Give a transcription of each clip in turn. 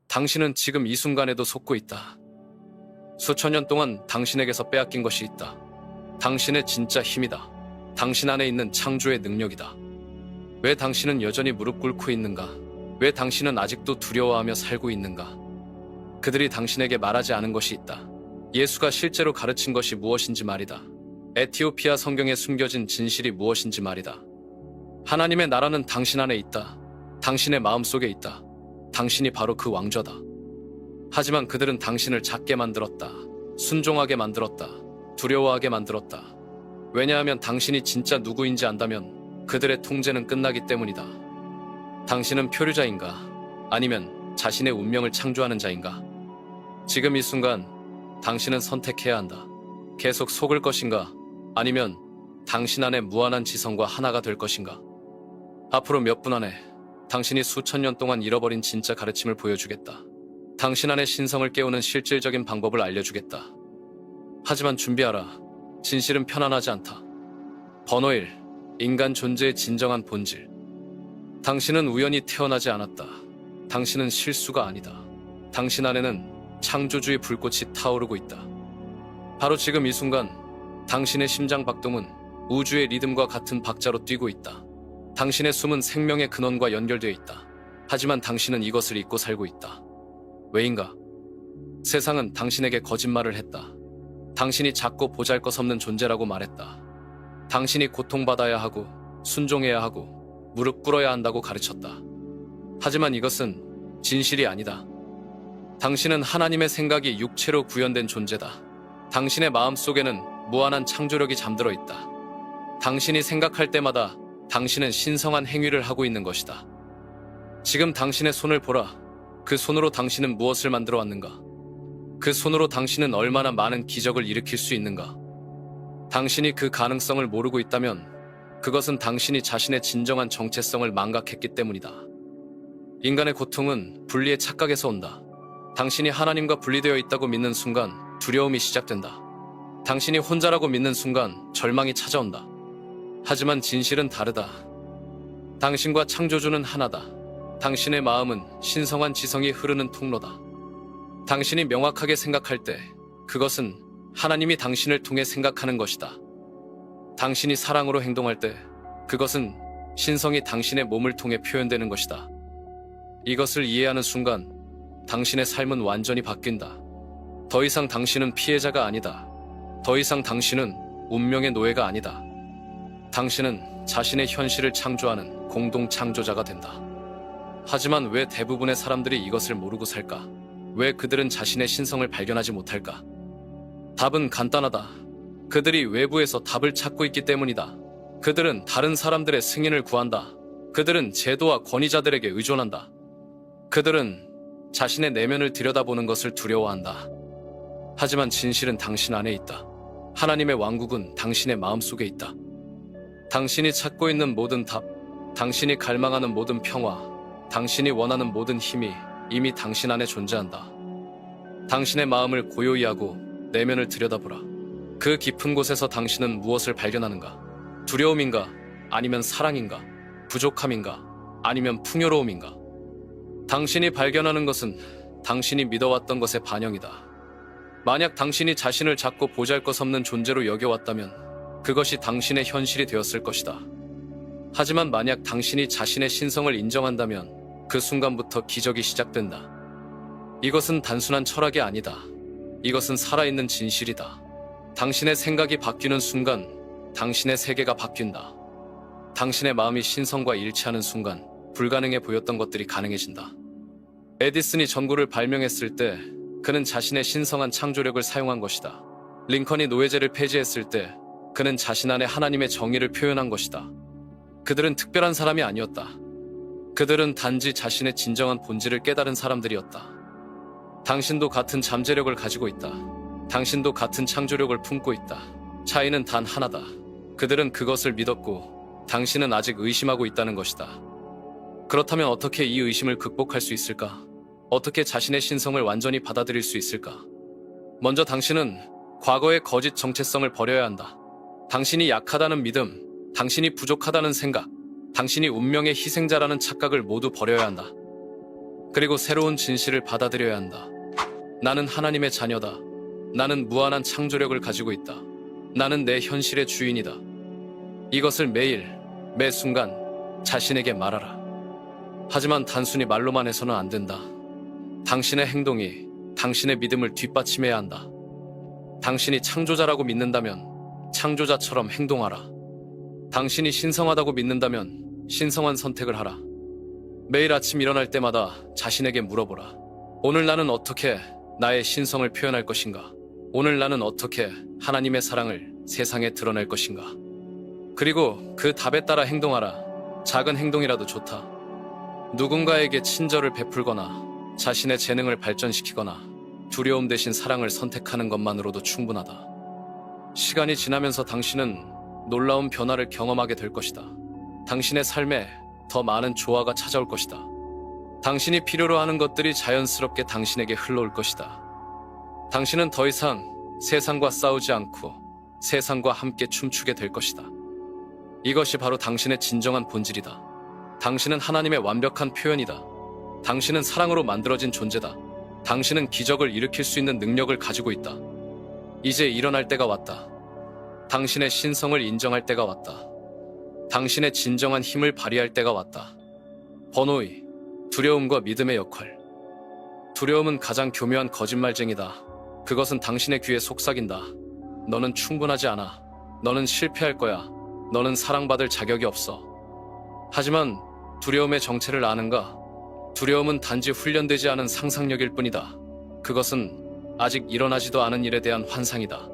당신은 지금 이 순간에도 속고 있다. 수천 년 동안 당신에게서 빼앗긴 것이 있다. 당신의 진짜 힘이다. 당신 안에 있는 창조의 능력이다. 왜 당신은 여전히 무릎 꿇고 있는가? 왜 당신은 아직도 두려워하며 살고 있는가? 그들이 당신에게 말하지 않은 것이 있다. 예수가 실제로 가르친 것이 무엇인지 말이다. 에티오피아 성경에 숨겨진 진실이 무엇인지 말이다. 하나님의 나라는 당신 안에 있다. 당신의 마음속에 있다. 당신이 바로 그 왕좌다. 하지만 그들은 당신을 작게 만들었다. 순종하게 만들었다. 두려워하게 만들었다. 왜냐하면 당신이 진짜 누구인지 안다면 그들의 통제는 끝나기 때문이다. 당신은 표류자인가? 아니면 자신의 운명을 창조하는 자인가? 지금 이 순간 당신은 선택해야 한다. 계속 속을 것인가? 아니면 당신 안에 무한한 지성과 하나가 될 것인가? 앞으로 몇 분 안에 당신이 수천 년 동안 잃어버린 진짜 가르침을 보여주겠다. 당신 안의 신성을 깨우는 실질적인 방법을 알려주겠다. 하지만 준비하라. 진실은 편안하지 않다. 번호 1. 인간 존재의 진정한 본질. 당신은 우연히 태어나지 않았다. 당신은 실수가 아니다. 당신 안에는 창조주의 불꽃이 타오르고 있다. 바로 지금 이 순간 당신의 심장 박동은 우주의 리듬과 같은 박자로 뛰고 있다. 당신의 숨은 생명의 근원과 연결되어 있다. 하지만 당신은 이것을 잊고 살고 있다. 왜인가? 세상은 당신에게 거짓말을 했다. 당신이 작고 보잘것없는 존재라고 말했다. 당신이 고통받아야 하고 순종해야 하고 무릎 꿇어야 한다고 가르쳤다. 하지만 이것은 진실이 아니다. 당신은 하나님의 생각이 육체로 구현된 존재다. 당신의 마음속에는 무한한 창조력이 잠들어 있다. 당신이 생각할 때마다 당신은 신성한 행위를 하고 있는 것이다. 지금 당신의 손을 보라. 그 손으로 당신은 무엇을 만들어 왔는가? 그 손으로 당신은 얼마나 많은 기적을 일으킬 수 있는가? 당신이 그 가능성을 모르고 있다면 그것은 당신이 자신의 진정한 정체성을 망각했기 때문이다. 인간의 고통은 분리의 착각에서 온다. 당신이 하나님과 분리되어 있다고 믿는 순간 두려움이 시작된다. 당신이 혼자라고 믿는 순간 절망이 찾아온다. 하지만 진실은 다르다. 당신과 창조주는 하나다. 당신의 마음은 신성한 지성이 흐르는 통로다. 당신이 명확하게 생각할 때 그것은 하나님이 당신을 통해 생각하는 것이다. 당신이 사랑으로 행동할 때 그것은 신성이 당신의 몸을 통해 표현되는 것이다. 이것을 이해하는 순간 당신의 삶은 완전히 바뀐다. 더 이상 당신은 피해자가 아니다. 더 이상 당신은 운명의 노예가 아니다. 당신은 자신의 현실을 창조하는 공동 창조자가 된다. 하지만 왜 대부분의 사람들이 이것을 모르고 살까? 왜 그들은 자신의 신성을 발견하지 못할까? 답은 간단하다. 그들이 외부에서 답을 찾고 있기 때문이다. 그들은 다른 사람들의 승인을 구한다. 그들은 제도와 권위자들에게 의존한다. 그들은 자신의 내면을 들여다보는 것을 두려워한다. 하지만 진실은 당신 안에 있다. 하나님의 왕국은 당신의 마음속에 있다. 당신이 찾고 있는 모든 답, 당신이 갈망하는 모든 평화, 당신이 원하는 모든 힘이 이미 당신 안에 존재한다. 당신의 마음을 고요히 하고 내면을 들여다보라. 그 깊은 곳에서 당신은 무엇을 발견하는가? 두려움인가? 아니면 사랑인가? 부족함인가? 아니면 풍요로움인가? 당신이 발견하는 것은 당신이 믿어왔던 것의 반영이다. 만약 당신이 자신을 작고 보잘것없는 존재로 여겨왔다면 그것이 당신의 현실이 되었을 것이다. 하지만 만약 당신이 자신의 신성을 인정한다면 그 순간부터 기적이 시작된다. 이것은 단순한 철학이 아니다. 이것은 살아있는 진실이다. 당신의 생각이 바뀌는 순간 당신의 세계가 바뀐다. 당신의 마음이 신성과 일치하는 순간 불가능해 보였던 것들이 가능해진다. 에디슨이 전구를 발명했을 때 그는 자신의 신성한 창조력을 사용한 것이다. 링컨이 노예제를 폐지했을 때 그는 자신 안에 하나님의 정의를 표현한 것이다. 그들은 특별한 사람이 아니었다. 그들은 단지 자신의 진정한 본질을 깨달은 사람들이었다. 당신도 같은 잠재력을 가지고 있다. 당신도 같은 창조력을 품고 있다. 차이는 단 하나다. 그들은 그것을 믿었고 당신은 아직 의심하고 있다는 것이다. 그렇다면 어떻게 이 의심을 극복할 수 있을까? 어떻게 자신의 신성을 완전히 받아들일 수 있을까? 먼저 당신은 과거의 거짓 정체성을 버려야 한다. 당신이 약하다는 믿음, 당신이 부족하다는 생각, 당신이 운명의 희생자라는 착각을 모두 버려야 한다. 그리고 새로운 진실을 받아들여야 한다. 나는 하나님의 자녀다. 나는 무한한 창조력을 가지고 있다. 나는 내 현실의 주인이다. 이것을 매일, 매 순간 자신에게 말하라. 하지만 단순히 말로만 해서는 안 된다. 당신의 행동이 당신의 믿음을 뒷받침해야 한다. 당신이 창조자라고 믿는다면 창조자처럼 행동하라. 당신이 신성하다고 믿는다면 신성한 선택을 하라. 매일 아침 일어날 때마다 자신에게 물어보라. 오늘 나는 어떻게 나의 신성을 표현할 것인가? 오늘 나는 어떻게 하나님의 사랑을 세상에 드러낼 것인가? 그리고 그 답에 따라 행동하라. 작은 행동이라도 좋다. 누군가에게 친절을 베풀거나 자신의 재능을 발전시키거나 두려움 대신 사랑을 선택하는 것만으로도 충분하다. 시간이 지나면서 당신은 놀라운 변화를 경험하게 될 것이다. 당신의 삶에 더 많은 조화가 찾아올 것이다. 당신이 필요로 하는 것들이 자연스럽게 당신에게 흘러올 것이다. 당신은 더 이상 세상과 싸우지 않고 세상과 함께 춤추게 될 것이다. 이것이 바로 당신의 진정한 본질이다. 당신은 하나님의 완벽한 표현이다. 당신은 사랑으로 만들어진 존재다. 당신은 기적을 일으킬 수 있는 능력을 가지고 있다. 이제 일어날 때가 왔다. 당신의 신성을 인정할 때가 왔다. 당신의 진정한 힘을 발휘할 때가 왔다. 번호 2. 두려움과 믿음의 역할. 두려움은 가장 교묘한 거짓말쟁이다. 그것은 당신의 귀에 속삭인다. 너는 충분하지 않아. 너는 실패할 거야. 너는 사랑받을 자격이 없어. 하지만 두려움의 정체를 아는가? 두려움은 단지 훈련되지 않은 상상력일 뿐이다. 그것은 아직 일어나지도 않은 일에 대한 환상이다.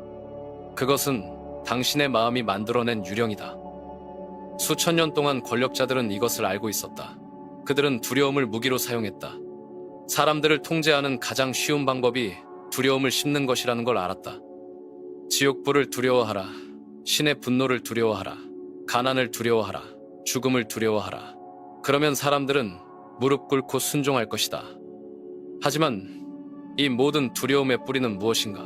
그것은 당신의 마음이 만들어낸 유령이다. 수천 년 동안 권력자들은 이것을 알고 있었다. 그들은 두려움을 무기로 사용했다. 사람들을 통제하는 가장 쉬운 방법이 두려움을 심는 것이라는 걸 알았다. 지옥불을 두려워하라. 신의 분노를 두려워하라. 가난을 두려워하라. 죽음을 두려워하라. 그러면 사람들은 무릎 꿇고 순종할 것이다. 하지만 이 모든 두려움의 뿌리는 무엇인가?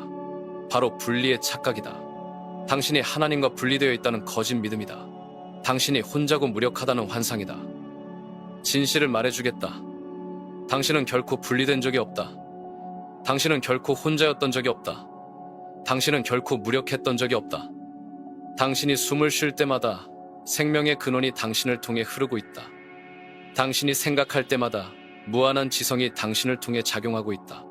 바로 분리의 착각이다. 당신이 하나님과 분리되어 있다는 거짓 믿음이다. 당신이 혼자고 무력하다는 환상이다. 진실을 말해주겠다. 당신은 결코 분리된 적이 없다. 당신은 결코 혼자였던 적이 없다. 당신은 결코 무력했던 적이 없다. 당신이 숨을 쉴 때마다 생명의 근원이 당신을 통해 흐르고 있다. 당신이 생각할 때마다 무한한 지성이 당신을 통해 작용하고 있다.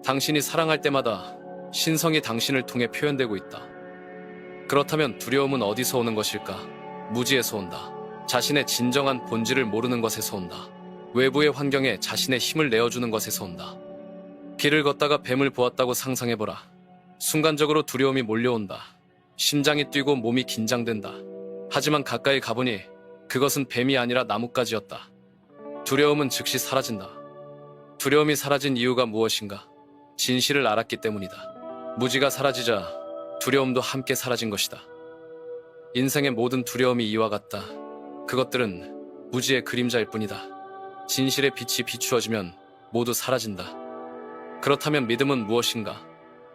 당신이 사랑할 때마다 신성이 당신을 통해 표현되고 있다. 그렇다면 두려움은 어디서 오는 것일까? 무지에서 온다. 자신의 진정한 본질을 모르는 것에서 온다. 외부의 환경에 자신의 힘을 내어주는 것에서 온다. 길을 걷다가 뱀을 보았다고 상상해보라. 순간적으로 두려움이 몰려온다. 심장이 뛰고 몸이 긴장된다. 하지만 가까이 가보니 그것은 뱀이 아니라 나뭇가지였다. 두려움은 즉시 사라진다. 두려움이 사라진 이유가 무엇인가? 진실을 알았기 때문이다. 무지가 사라지자 두려움도 함께 사라진 것이다. 인생의 모든 두려움이 이와 같다. 그것들은 무지의 그림자일 뿐이다. 진실의 빛이 비추어지면 모두 사라진다. 그렇다면 믿음은 무엇인가?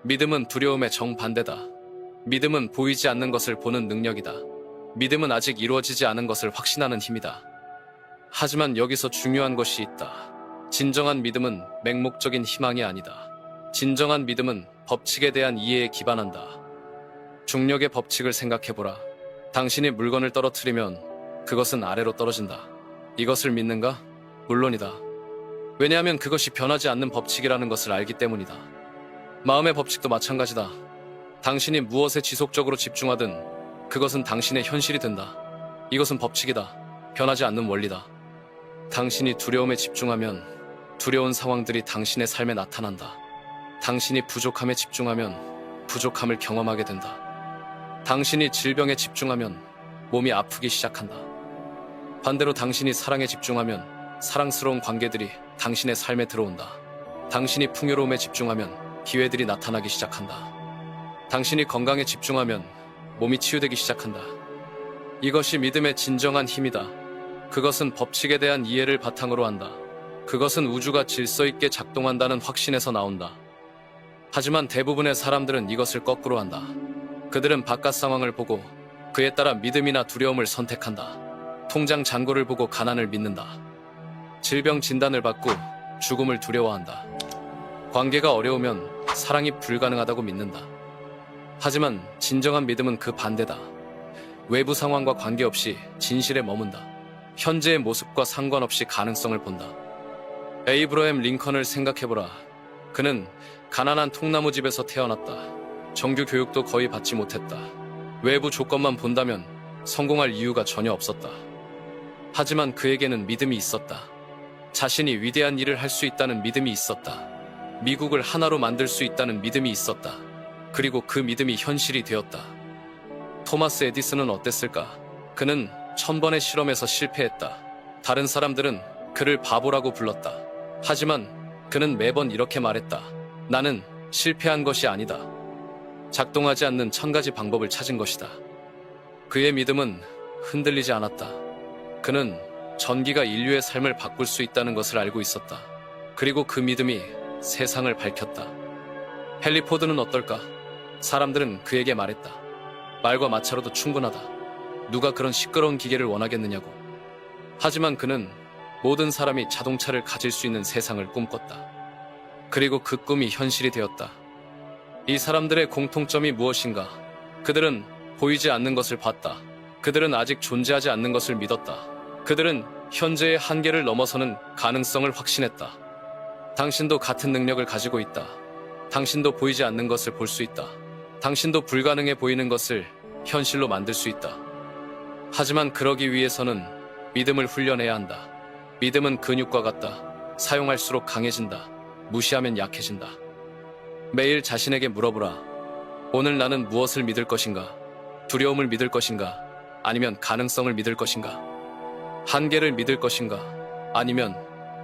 믿음은 두려움의 정반대다. 믿음은 보이지 않는 것을 보는 능력이다. 믿음은 아직 이루어지지 않은 것을 확신하는 힘이다. 하지만 여기서 중요한 것이 있다. 진정한 믿음은 맹목적인 희망이 아니다. 진정한 믿음은 법칙에 대한 이해에 기반한다. 중력의 법칙을 생각해보라. 당신이 물건을 떨어뜨리면 그것은 아래로 떨어진다. 이것을 믿는가? 물론이다. 왜냐하면 그것이 변하지 않는 법칙이라는 것을 알기 때문이다. 마음의 법칙도 마찬가지다. 당신이 무엇에 지속적으로 집중하든 그것은 당신의 현실이 된다. 이것은 법칙이다. 변하지 않는 원리다. 당신이 두려움에 집중하면 두려운 상황들이 당신의 삶에 나타난다. 당신이 부족함에 집중하면 부족함을 경험하게 된다. 당신이 질병에 집중하면 몸이 아프기 시작한다. 반대로 당신이 사랑에 집중하면 사랑스러운 관계들이 당신의 삶에 들어온다. 당신이 풍요로움에 집중하면 기회들이 나타나기 시작한다. 당신이 건강에 집중하면 몸이 치유되기 시작한다. 이것이 믿음의 진정한 힘이다. 그것은 법칙에 대한 이해를 바탕으로 한다. 그것은 우주가 질서 있게 작동한다는 확신에서 나온다. 하지만 대부분의 사람들은 이것을 거꾸로 한다. 그들은 바깥 상황을 보고 그에 따라 믿음이나 두려움을 선택한다. 통장 잔고를 보고 가난을 믿는다. 질병 진단을 받고 죽음을 두려워한다. 관계가 어려우면 사랑이 불가능하다고 믿는다. 하지만 진정한 믿음은 그 반대다. 외부 상황과 관계없이 진실에 머문다. 현재의 모습과 상관없이 가능성을 본다. 에이브러햄 링컨을 생각해보라. 그는 가난한 통나무 집에서 태어났다. 정규 교육도 거의 받지 못했다. 외부 조건만 본다면 성공할 이유가 전혀 없었다. 하지만 그에게는 믿음이 있었다. 자신이 위대한 일을 할 수 있다는 믿음이 있었다. 미국을 하나로 만들 수 있다는 믿음이 있었다. 그리고 그 믿음이 현실이 되었다. 토마스 에디슨은 어땠을까? 그는 1000번의 실험에서 실패했다. 다른 사람들은 그를 바보라고 불렀다. 하지만 그는 매번 이렇게 말했다. 나는 실패한 것이 아니다. 작동하지 않는 1000가지 방법을 찾은 것이다. 그의 믿음은 흔들리지 않았다. 그는 전기가 인류의 삶을 바꿀 수 있다는 것을 알고 있었다. 그리고 그 믿음이 세상을 밝혔다. 헨리 포드는 어떨까? 사람들은 그에게 말했다. 말과 마차로도 충분하다. 누가 그런 시끄러운 기계를 원하겠느냐고. 하지만 그는 모든 사람이 자동차를 가질 수 있는 세상을 꿈꿨다. 그리고 그 꿈이 현실이 되었다. 이 사람들의 공통점이 무엇인가? 그들은 보이지 않는 것을 봤다. 그들은 아직 존재하지 않는 것을 믿었다. 그들은 현재의 한계를 넘어서는 가능성을 확신했다. 당신도 같은 능력을 가지고 있다. 당신도 보이지 않는 것을 볼 수 있다. 당신도 불가능해 보이는 것을 현실로 만들 수 있다. 하지만 그러기 위해서는 믿음을 훈련해야 한다. 믿음은 근육과 같다. 사용할수록 강해진다. 무시하면 약해진다. 매일 자신에게 물어보라. 오늘 나는 무엇을 믿을 것인가? 두려움을 믿을 것인가? 아니면 가능성을 믿을 것인가? 한계를 믿을 것인가? 아니면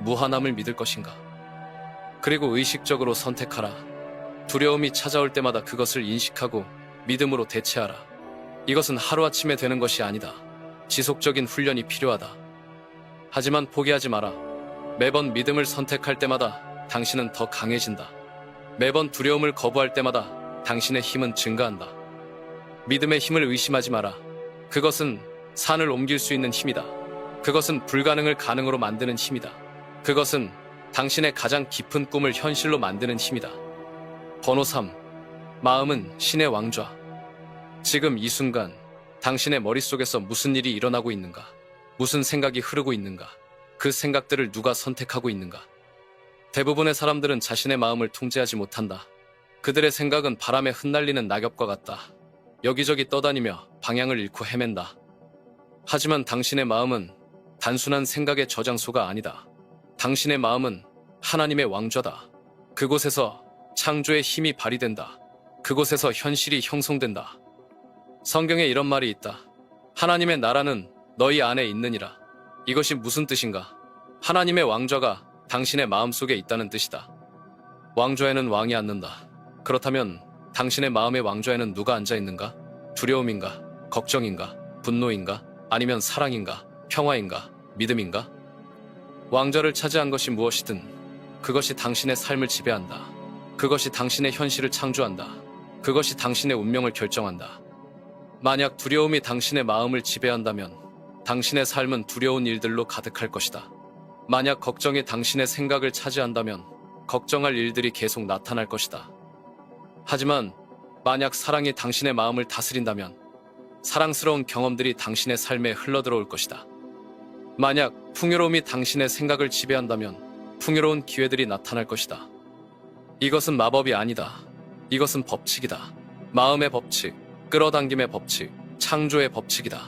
무한함을 믿을 것인가? 그리고 의식적으로 선택하라. 두려움이 찾아올 때마다 그것을 인식하고 믿음으로 대체하라. 이것은 하루아침에 되는 것이 아니다. 지속적인 훈련이 필요하다. 하지만 포기하지 마라. 매번 믿음을 선택할 때마다 당신은 더 강해진다. 매번 두려움을 거부할 때마다 당신의 힘은 증가한다. 믿음의 힘을 의심하지 마라. 그것은 산을 옮길 수 있는 힘이다. 그것은 불가능을 가능으로 만드는 힘이다. 그것은 당신의 가장 깊은 꿈을 현실로 만드는 힘이다. 번호 3. 마음은 신의 왕좌. 지금 이 순간 당신의 머릿속에서 무슨 일이 일어나고 있는가? 무슨 생각이 흐르고 있는가? 그 생각들을 누가 선택하고 있는가? 대부분의 사람들은 자신의 마음을 통제하지 못한다. 그들의 생각은 바람에 흩날리는 낙엽과 같다. 여기저기 떠다니며 방향을 잃고 헤맨다. 하지만 당신의 마음은 단순한 생각의 저장소가 아니다. 당신의 마음은 하나님의 왕좌다. 그곳에서 창조의 힘이 발휘된다. 그곳에서 현실이 형성된다. 성경에 이런 말이 있다. 하나님의 나라는 너희 안에 있느니라. 이것이 무슨 뜻인가? 하나님의 왕좌가 당신의 마음속에 있다는 뜻이다. 왕좌에는 왕이 앉는다. 그렇다면 당신의 마음의 왕좌에는 누가 앉아 있는가? 두려움인가? 걱정인가? 분노인가? 아니면 사랑인가? 평화인가? 믿음인가? 왕좌를 차지한 것이 무엇이든 그것이 당신의 삶을 지배한다. 그것이 당신의 현실을 창조한다. 그것이 당신의 운명을 결정한다. 만약 두려움이 당신의 마음을 지배한다면 당신의 삶은 두려운 일들로 가득할 것이다. 만약 걱정이 당신의 생각을 차지한다면 걱정할 일들이 계속 나타날 것이다. 하지만 만약 사랑이 당신의 마음을 다스린다면 사랑스러운 경험들이 당신의 삶에 흘러들어올 것이다. 만약 풍요로움이 당신의 생각을 지배한다면 풍요로운 기회들이 나타날 것이다. 이것은 마법이 아니다. 이것은 법칙이다. 마음의 법칙, 끌어당김의 법칙, 창조의 법칙이다.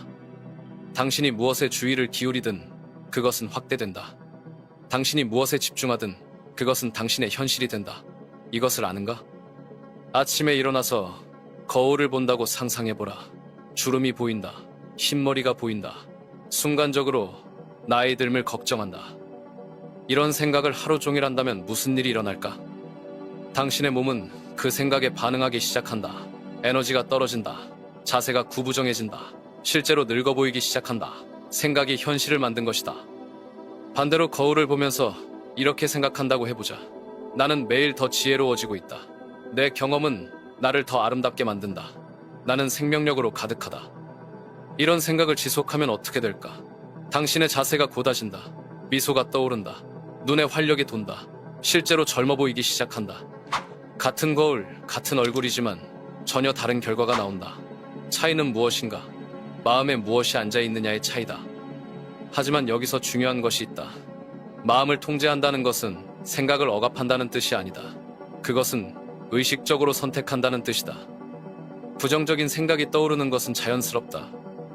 당신이 무엇에 주의를 기울이든 그것은 확대된다. 당신이 무엇에 집중하든 그것은 당신의 현실이 된다. 이것을 아는가? 아침에 일어나서 거울을 본다고 상상해보라. 주름이 보인다. 흰머리가 보인다. 순간적으로 나이 듦을 걱정한다. 이런 생각을 하루 종일 한다면 무슨 일이 일어날까? 당신의 몸은 그 생각에 반응하기 시작한다. 에너지가 떨어진다. 자세가 구부정해진다. 실제로 늙어 보이기 시작한다. 생각이 현실을 만든 것이다. 반대로 거울을 보면서 이렇게 생각한다고 해보자. 나는 매일 더 지혜로워지고 있다. 내 경험은 나를 더 아름답게 만든다. 나는 생명력으로 가득하다. 이런 생각을 지속하면 어떻게 될까? 당신의 자세가 곧아진다. 미소가 떠오른다. 눈에 활력이 돈다. 실제로 젊어 보이기 시작한다. 같은 거울, 같은 얼굴이지만 전혀 다른 결과가 나온다. 차이는 무엇인가? 마음에 무엇이 앉아있느냐의 차이다. 하지만 여기서 중요한 것이 있다. 마음을 통제한다는 것은 생각을 억압한다는 뜻이 아니다. 그것은 의식적으로 선택한다는 뜻이다. 부정적인 생각이 떠오르는 것은 자연스럽다.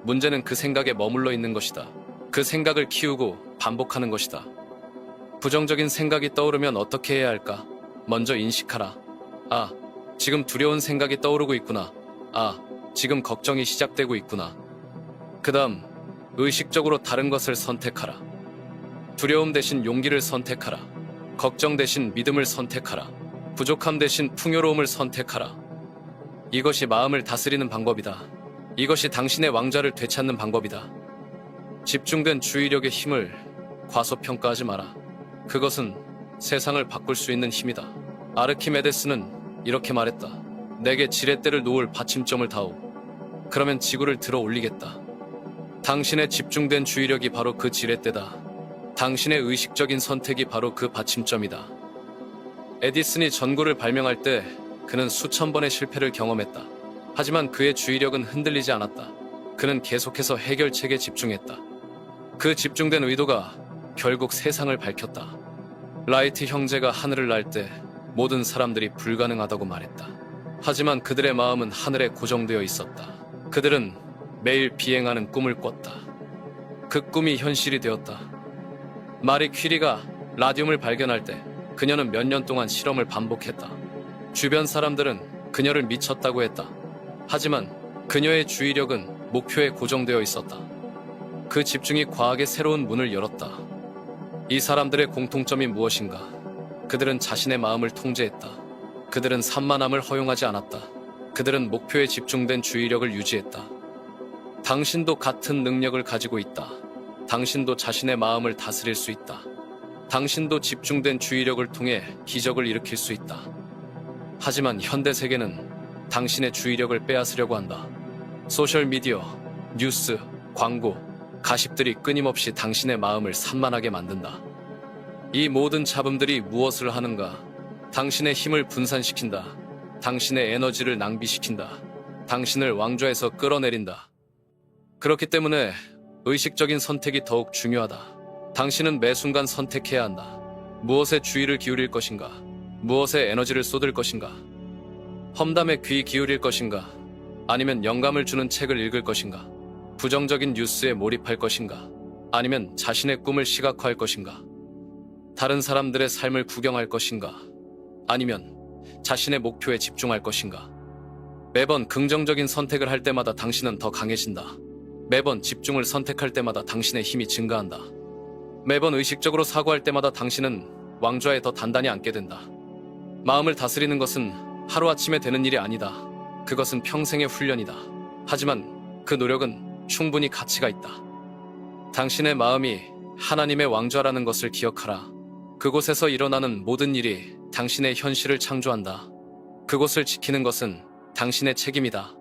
문제는 그 생각에 머물러 있는 것이다. 그 생각을 키우고 반복하는 것이다. 부정적인 생각이 떠오르면 어떻게 해야 할까? 먼저 인식하라. 아, 지금 두려운 생각이 떠오르고 있구나. 아, 지금 걱정이 시작되고 있구나. 그 다음, 의식적으로 다른 것을 선택하라. 두려움 대신 용기를 선택하라. 걱정 대신 믿음을 선택하라. 부족함 대신 풍요로움을 선택하라. 이것이 마음을 다스리는 방법이다. 이것이 당신의 왕좌를 되찾는 방법이다. 집중된 주의력의 힘을 과소평가하지 마라. 그것은 세상을 바꿀 수 있는 힘이다. 아르키메데스는 이렇게 말했다. 내게 지렛대를 놓을 받침점을 다오. 그러면 지구를 들어 올리겠다. 당신의 집중된 주의력이 바로 그 지렛대다. 당신의 의식적인 선택이 바로 그 받침점이다. 에디슨이 전구를 발명할 때 그는 수천 번의 실패를 경험했다. 하지만 그의 주의력은 흔들리지 않았다. 그는 계속해서 해결책에 집중했다. 그 집중된 의도가 결국 세상을 밝혔다. 라이트 형제가 하늘을 날 때 모든 사람들이 불가능하다고 말했다. 하지만 그들의 마음은 하늘에 고정되어 있었다. 그들은 매일 비행하는 꿈을 꿨다. 그 꿈이 현실이 되었다. 마리 퀴리가 라듐을 발견할 때 그녀는 몇 년 동안 실험을 반복했다. 주변 사람들은 그녀를 미쳤다고 했다. 하지만 그녀의 주의력은 목표에 고정되어 있었다. 그 집중이 과학의 새로운 문을 열었다. 이 사람들의 공통점이 무엇인가? 그들은 자신의 마음을 통제했다. 그들은 산만함을 허용하지 않았다. 그들은 목표에 집중된 주의력을 유지했다. 당신도 같은 능력을 가지고 있다. 당신도 자신의 마음을 다스릴 수 있다. 당신도 집중된 주의력을 통해 기적을 일으킬 수 있다. 하지만 현대 세계는 당신의 주의력을 빼앗으려고 한다. 소셜미디어, 뉴스, 광고, 가십들이 끊임없이 당신의 마음을 산만하게 만든다. 이 모든 잡음들이 무엇을 하는가? 당신의 힘을 분산시킨다. 당신의 에너지를 낭비시킨다. 당신을 왕좌에서 끌어내린다. 그렇기 때문에 의식적인 선택이 더욱 중요하다. 당신은 매 순간 선택해야 한다. 무엇에 주의를 기울일 것인가? 무엇에 에너지를 쏟을 것인가? 험담에 귀 기울일 것인가? 아니면 영감을 주는 책을 읽을 것인가? 부정적인 뉴스에 몰입할 것인가? 아니면 자신의 꿈을 시각화할 것인가? 다른 사람들의 삶을 구경할 것인가? 아니면 자신의 목표에 집중할 것인가? 매번 긍정적인 선택을 할 때마다 당신은 더 강해진다. 매번 집중을 선택할 때마다 당신의 힘이 증가한다. 매번 의식적으로 사고할 때마다 당신은 왕좌에 더 단단히 앉게 된다. 마음을 다스리는 것은 하루아침에 되는 일이 아니다. 그것은 평생의 훈련이다. 하지만 그 노력은 충분히 가치가 있다. 당신의 마음이 하나님의 왕좌라는 것을 기억하라. 그곳에서 일어나는 모든 일이 당신의 현실을 창조한다. 그곳을 지키는 것은 당신의 책임이다.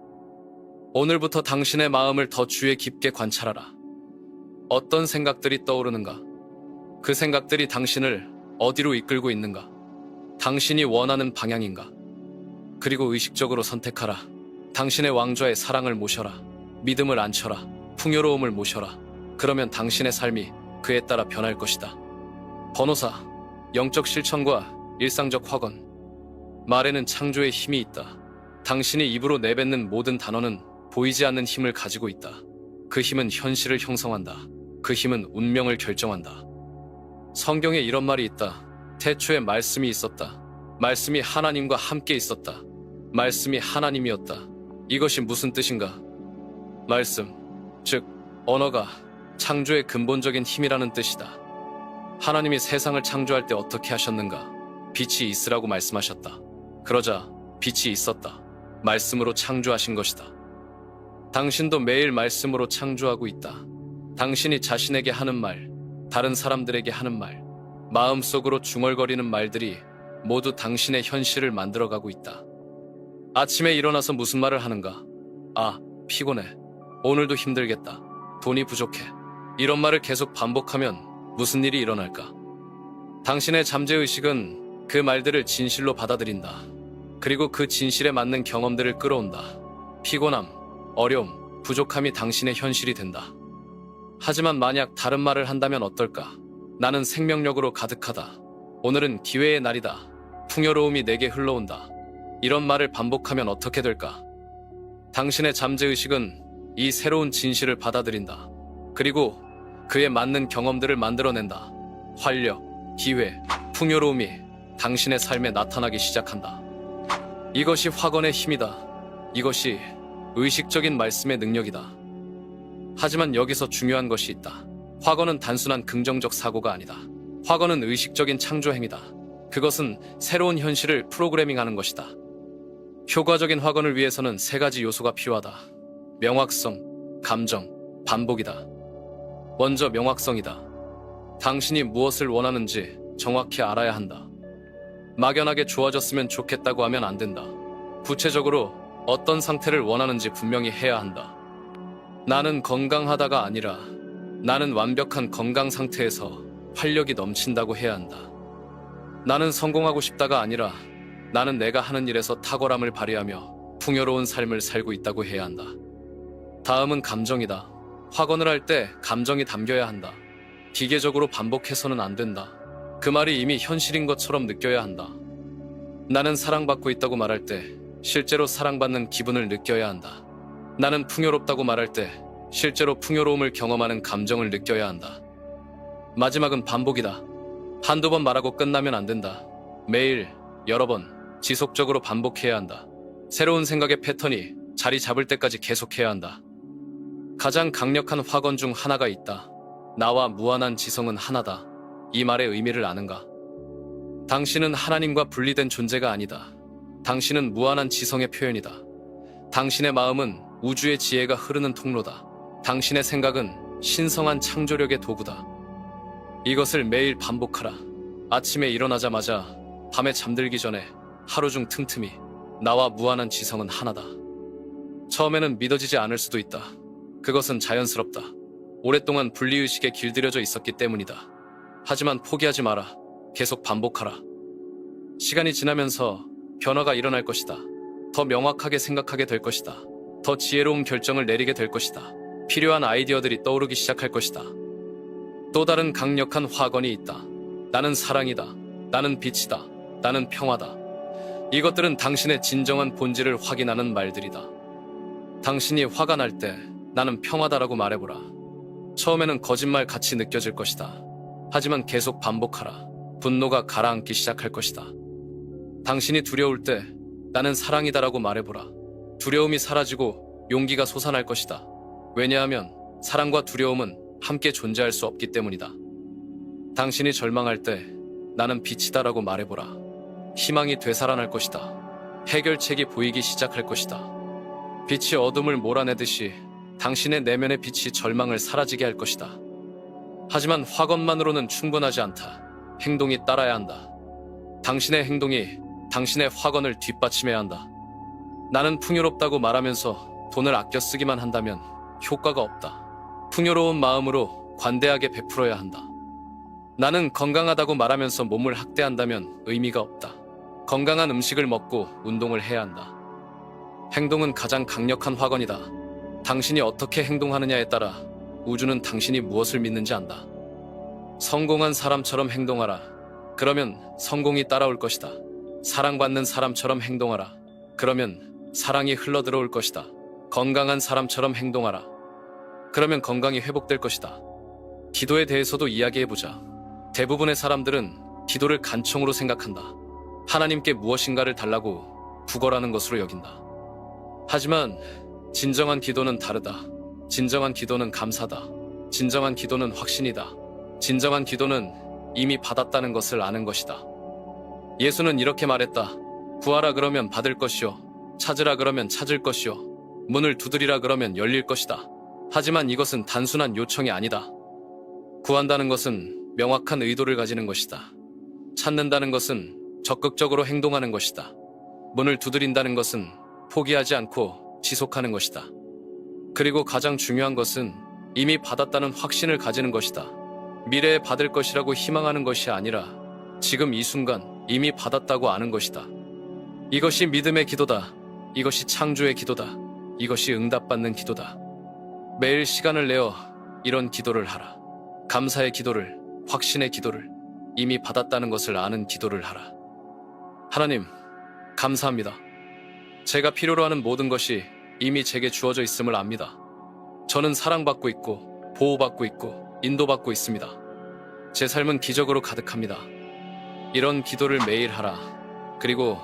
오늘부터 당신의 마음을 더 주의 깊게 관찰하라. 어떤 생각들이 떠오르는가? 그 생각들이 당신을 어디로 이끌고 있는가? 당신이 원하는 방향인가? 그리고 의식적으로 선택하라. 당신의 왕좌에 사랑을 모셔라. 믿음을 안쳐라. 풍요로움을 모셔라. 그러면 당신의 삶이 그에 따라 변할 것이다. 번호사, 영적 실천과 일상적 확언. 말에는 창조의 힘이 있다. 당신이 입으로 내뱉는 모든 단어는 보이지 않는 힘을 가지고 있다. 그 힘은 현실을 형성한다. 그 힘은 운명을 결정한다. 성경에 이런 말이 있다. 태초에 말씀이 있었다. 말씀이 하나님과 함께 있었다. 말씀이 하나님이었다. 이것이 무슨 뜻인가? 말씀, 즉 언어가 창조의 근본적인 힘이라는 뜻이다. 하나님이 세상을 창조할 때 어떻게 하셨는가? 빛이 있으라고 말씀하셨다. 그러자 빛이 있었다. 말씀으로 창조하신 것이다. 당신도 매일 말씀으로 창조하고 있다. 당신이 자신에게 하는 말, 다른 사람들에게 하는 말, 마음속으로 중얼거리는 말들이 모두 당신의 현실을 만들어가고 있다. 아침에 일어나서 무슨 말을 하는가? 아, 피곤해. 오늘도 힘들겠다. 돈이 부족해. 이런 말을 계속 반복하면 무슨 일이 일어날까? 당신의 잠재의식은 그 말들을 진실로 받아들인다. 그리고 그 진실에 맞는 경험들을 끌어온다. 피곤함, 어려움, 부족함이 당신의 현실이 된다. 하지만 만약 다른 말을 한다면 어떨까? 나는 생명력으로 가득하다. 오늘은 기회의 날이다. 풍요로움이 내게 흘러온다. 이런 말을 반복하면 어떻게 될까? 당신의 잠재의식은 이 새로운 진실을 받아들인다. 그리고 그에 맞는 경험들을 만들어낸다. 활력, 기회, 풍요로움이 당신의 삶에 나타나기 시작한다. 이것이 확언의 힘이다. 이것이 의식적인 말씀의 능력이다. 하지만 여기서 중요한 것이 있다. 확언은 단순한 긍정적 사고가 아니다. 확언은 의식적인 창조 행위다. 그것은 새로운 현실을 프로그래밍하는 것이다. 효과적인 확언을 위해서는 세 가지 요소가 필요하다. 명확성, 감정, 반복이다. 먼저 명확성이다. 당신이 무엇을 원하는지 정확히 알아야 한다. 막연하게 좋아졌으면 좋겠다고 하면 안 된다. 구체적으로 어떤 상태를 원하는지 분명히 해야 한다. 나는 건강하다가 아니라 나는 완벽한 건강 상태에서 활력이 넘친다고 해야 한다. 나는 성공하고 싶다가 아니라 나는 내가 하는 일에서 탁월함을 발휘하며 풍요로운 삶을 살고 있다고 해야 한다. 다음은 감정이다. 확언을 할 때 감정이 담겨야 한다. 기계적으로 반복해서는 안 된다. 그 말이 이미 현실인 것처럼 느껴야 한다. 나는 사랑받고 있다고 말할 때 실제로 사랑받는 기분을 느껴야 한다. 나는 풍요롭다고 말할 때 실제로 풍요로움을 경험하는 감정을 느껴야 한다. 마지막은 반복이다. 한두 번 말하고 끝나면 안 된다. 매일, 여러 번, 지속적으로 반복해야 한다. 새로운 생각의 패턴이 자리 잡을 때까지 계속해야 한다. 가장 강력한 확언 중 하나가 있다. 나와 무한한 지성은 하나다. 이 말의 의미를 아는가? 당신은 하나님과 분리된 존재가 아니다. 당신은 무한한 지성의 표현이다. 당신의 마음은 우주의 지혜가 흐르는 통로다. 당신의 생각은 신성한 창조력의 도구다. 이것을 매일 반복하라. 아침에 일어나자마자 밤에 잠들기 전에 하루 중 틈틈이 나와 무한한 지성은 하나다. 처음에는 믿어지지 않을 수도 있다. 그것은 자연스럽다. 오랫동안 분리의식에 길들여져 있었기 때문이다. 하지만 포기하지 마라. 계속 반복하라. 시간이 지나면서 변화가 일어날 것이다. 더 명확하게 생각하게 될 것이다. 더 지혜로운 결정을 내리게 될 것이다. 필요한 아이디어들이 떠오르기 시작할 것이다. 또 다른 강력한 확언이 있다. 나는 사랑이다. 나는 빛이다. 나는 평화다. 이것들은 당신의 진정한 본질을 확인하는 말들이다. 당신이 화가 날 때 나는 평화다라고 말해보라. 처음에는 거짓말 같이 느껴질 것이다. 하지만 계속 반복하라. 분노가 가라앉기 시작할 것이다. 당신이 두려울 때 나는 사랑이다라고 말해보라. 두려움이 사라지고 용기가 솟아날 것이다. 왜냐하면 사랑과 두려움은 함께 존재할 수 없기 때문이다. 당신이 절망할 때 나는 빛이다라고 말해보라. 희망이 되살아날 것이다. 해결책이 보이기 시작할 것이다. 빛이 어둠을 몰아내듯이 당신의 내면의 빛이 절망을 사라지게 할 것이다. 하지만 확언만으로는 충분하지 않다. 행동이 따라야 한다. 당신의 행동이 당신의 확언을 뒷받침해야 한다. 나는 풍요롭다고 말하면서 돈을 아껴 쓰기만 한다면 효과가 없다. 풍요로운 마음으로 관대하게 베풀어야 한다. 나는 건강하다고 말하면서 몸을 학대한다면 의미가 없다. 건강한 음식을 먹고 운동을 해야 한다. 행동은 가장 강력한 확언이다. 당신이 어떻게 행동하느냐에 따라 우주는 당신이 무엇을 믿는지 안다. 성공한 사람처럼 행동하라. 그러면 성공이 따라올 것이다. 사랑받는 사람처럼 행동하라. 그러면 사랑이 흘러들어올 것이다. 건강한 사람처럼 행동하라. 그러면 건강이 회복될 것이다. 기도에 대해서도 이야기해보자. 대부분의 사람들은 기도를 간청으로 생각한다. 하나님께 무엇인가를 달라고 구걸하는 것으로 여긴다. 하지만 진정한 기도는 다르다. 진정한 기도는 감사다. 진정한 기도는 확신이다. 진정한 기도는 이미 받았다는 것을 아는 것이다. 예수는 이렇게 말했다. 구하라 그러면 받을 것이요. 찾으라 그러면 찾을 것이요. 문을 두드리라 그러면 열릴 것이다. 하지만 이것은 단순한 요청이 아니다. 구한다는 것은 명확한 의도를 가지는 것이다. 찾는다는 것은 적극적으로 행동하는 것이다. 문을 두드린다는 것은 포기하지 않고 지속하는 것이다. 그리고 가장 중요한 것은 이미 받았다는 확신을 가지는 것이다. 미래에 받을 것이라고 희망하는 것이 아니라 지금 이 순간 이미 받았다고 아는 것이다. 이것이 믿음의 기도다. 이것이 창조의 기도다. 이것이 응답받는 기도다. 매일 시간을 내어 이런 기도를 하라. 감사의 기도를, 확신의 기도를, 이미 받았다는 것을 아는 기도를 하라. 하나님, 감사합니다. 제가 필요로 하는 모든 것이 이미 제게 주어져 있음을 압니다. 저는 사랑받고 있고, 보호받고 있고, 인도받고 있습니다. 제 삶은 기적으로 가득합니다. 이런 기도를 매일 하라. 그리고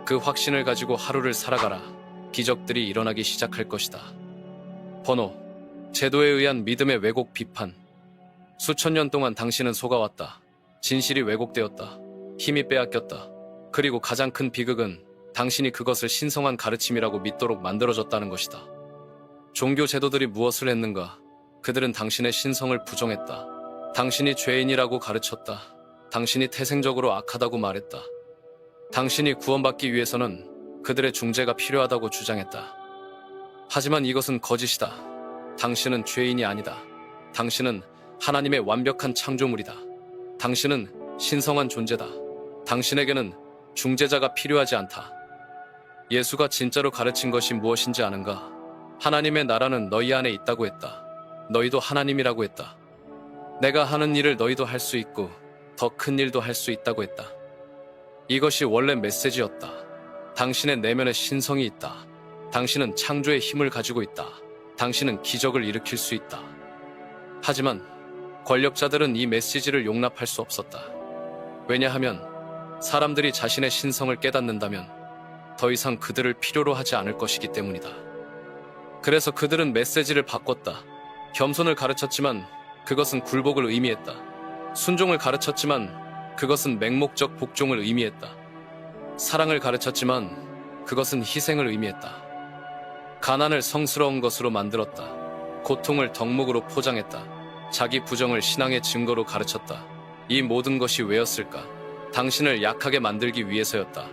그 확신을 가지고 하루를 살아가라. 기적들이 일어나기 시작할 것이다. 번호, 제도에 의한 믿음의 왜곡 비판. 수천 년 동안 당신은 속아왔다. 진실이 왜곡되었다. 힘이 빼앗겼다. 그리고 가장 큰 비극은 당신이 그것을 신성한 가르침이라고 믿도록 만들어졌다는 것이다. 종교 제도들이 무엇을 했는가? 그들은 당신의 신성을 부정했다. 당신이 죄인이라고 가르쳤다. 당신이 태생적으로 악하다고 말했다. 당신이 구원받기 위해서는 그들의 중재가 필요하다고 주장했다. 하지만 이것은 거짓이다. 당신은 죄인이 아니다. 당신은 하나님의 완벽한 창조물이다. 당신은 신성한 존재다. 당신에게는 중재자가 필요하지 않다. 예수가 진짜로 가르친 것이 무엇인지 아는가? 하나님의 나라는 너희 안에 있다고 했다. 너희도 하나님이라고 했다. 내가 하는 일을 너희도 할 수 있고 더 큰 일도 할 수 있다고 했다. 이것이 원래 메시지였다. 당신의 내면에 신성이 있다. 당신은 창조의 힘을 가지고 있다. 당신은 기적을 일으킬 수 있다. 하지만 권력자들은 이 메시지를 용납할 수 없었다. 왜냐하면 사람들이 자신의 신성을 깨닫는다면 더 이상 그들을 필요로 하지 않을 것이기 때문이다. 그래서 그들은 메시지를 바꿨다. 겸손을 가르쳤지만 그것은 굴복을 의미했다. 순종을 가르쳤지만 그것은 맹목적 복종을 의미했다. 사랑을 가르쳤지만 그것은 희생을 의미했다. 가난을 성스러운 것으로 만들었다. 고통을 덕목으로 포장했다. 자기 부정을 신앙의 증거로 가르쳤다. 이 모든 것이 왜였을까? 당신을 약하게 만들기 위해서였다.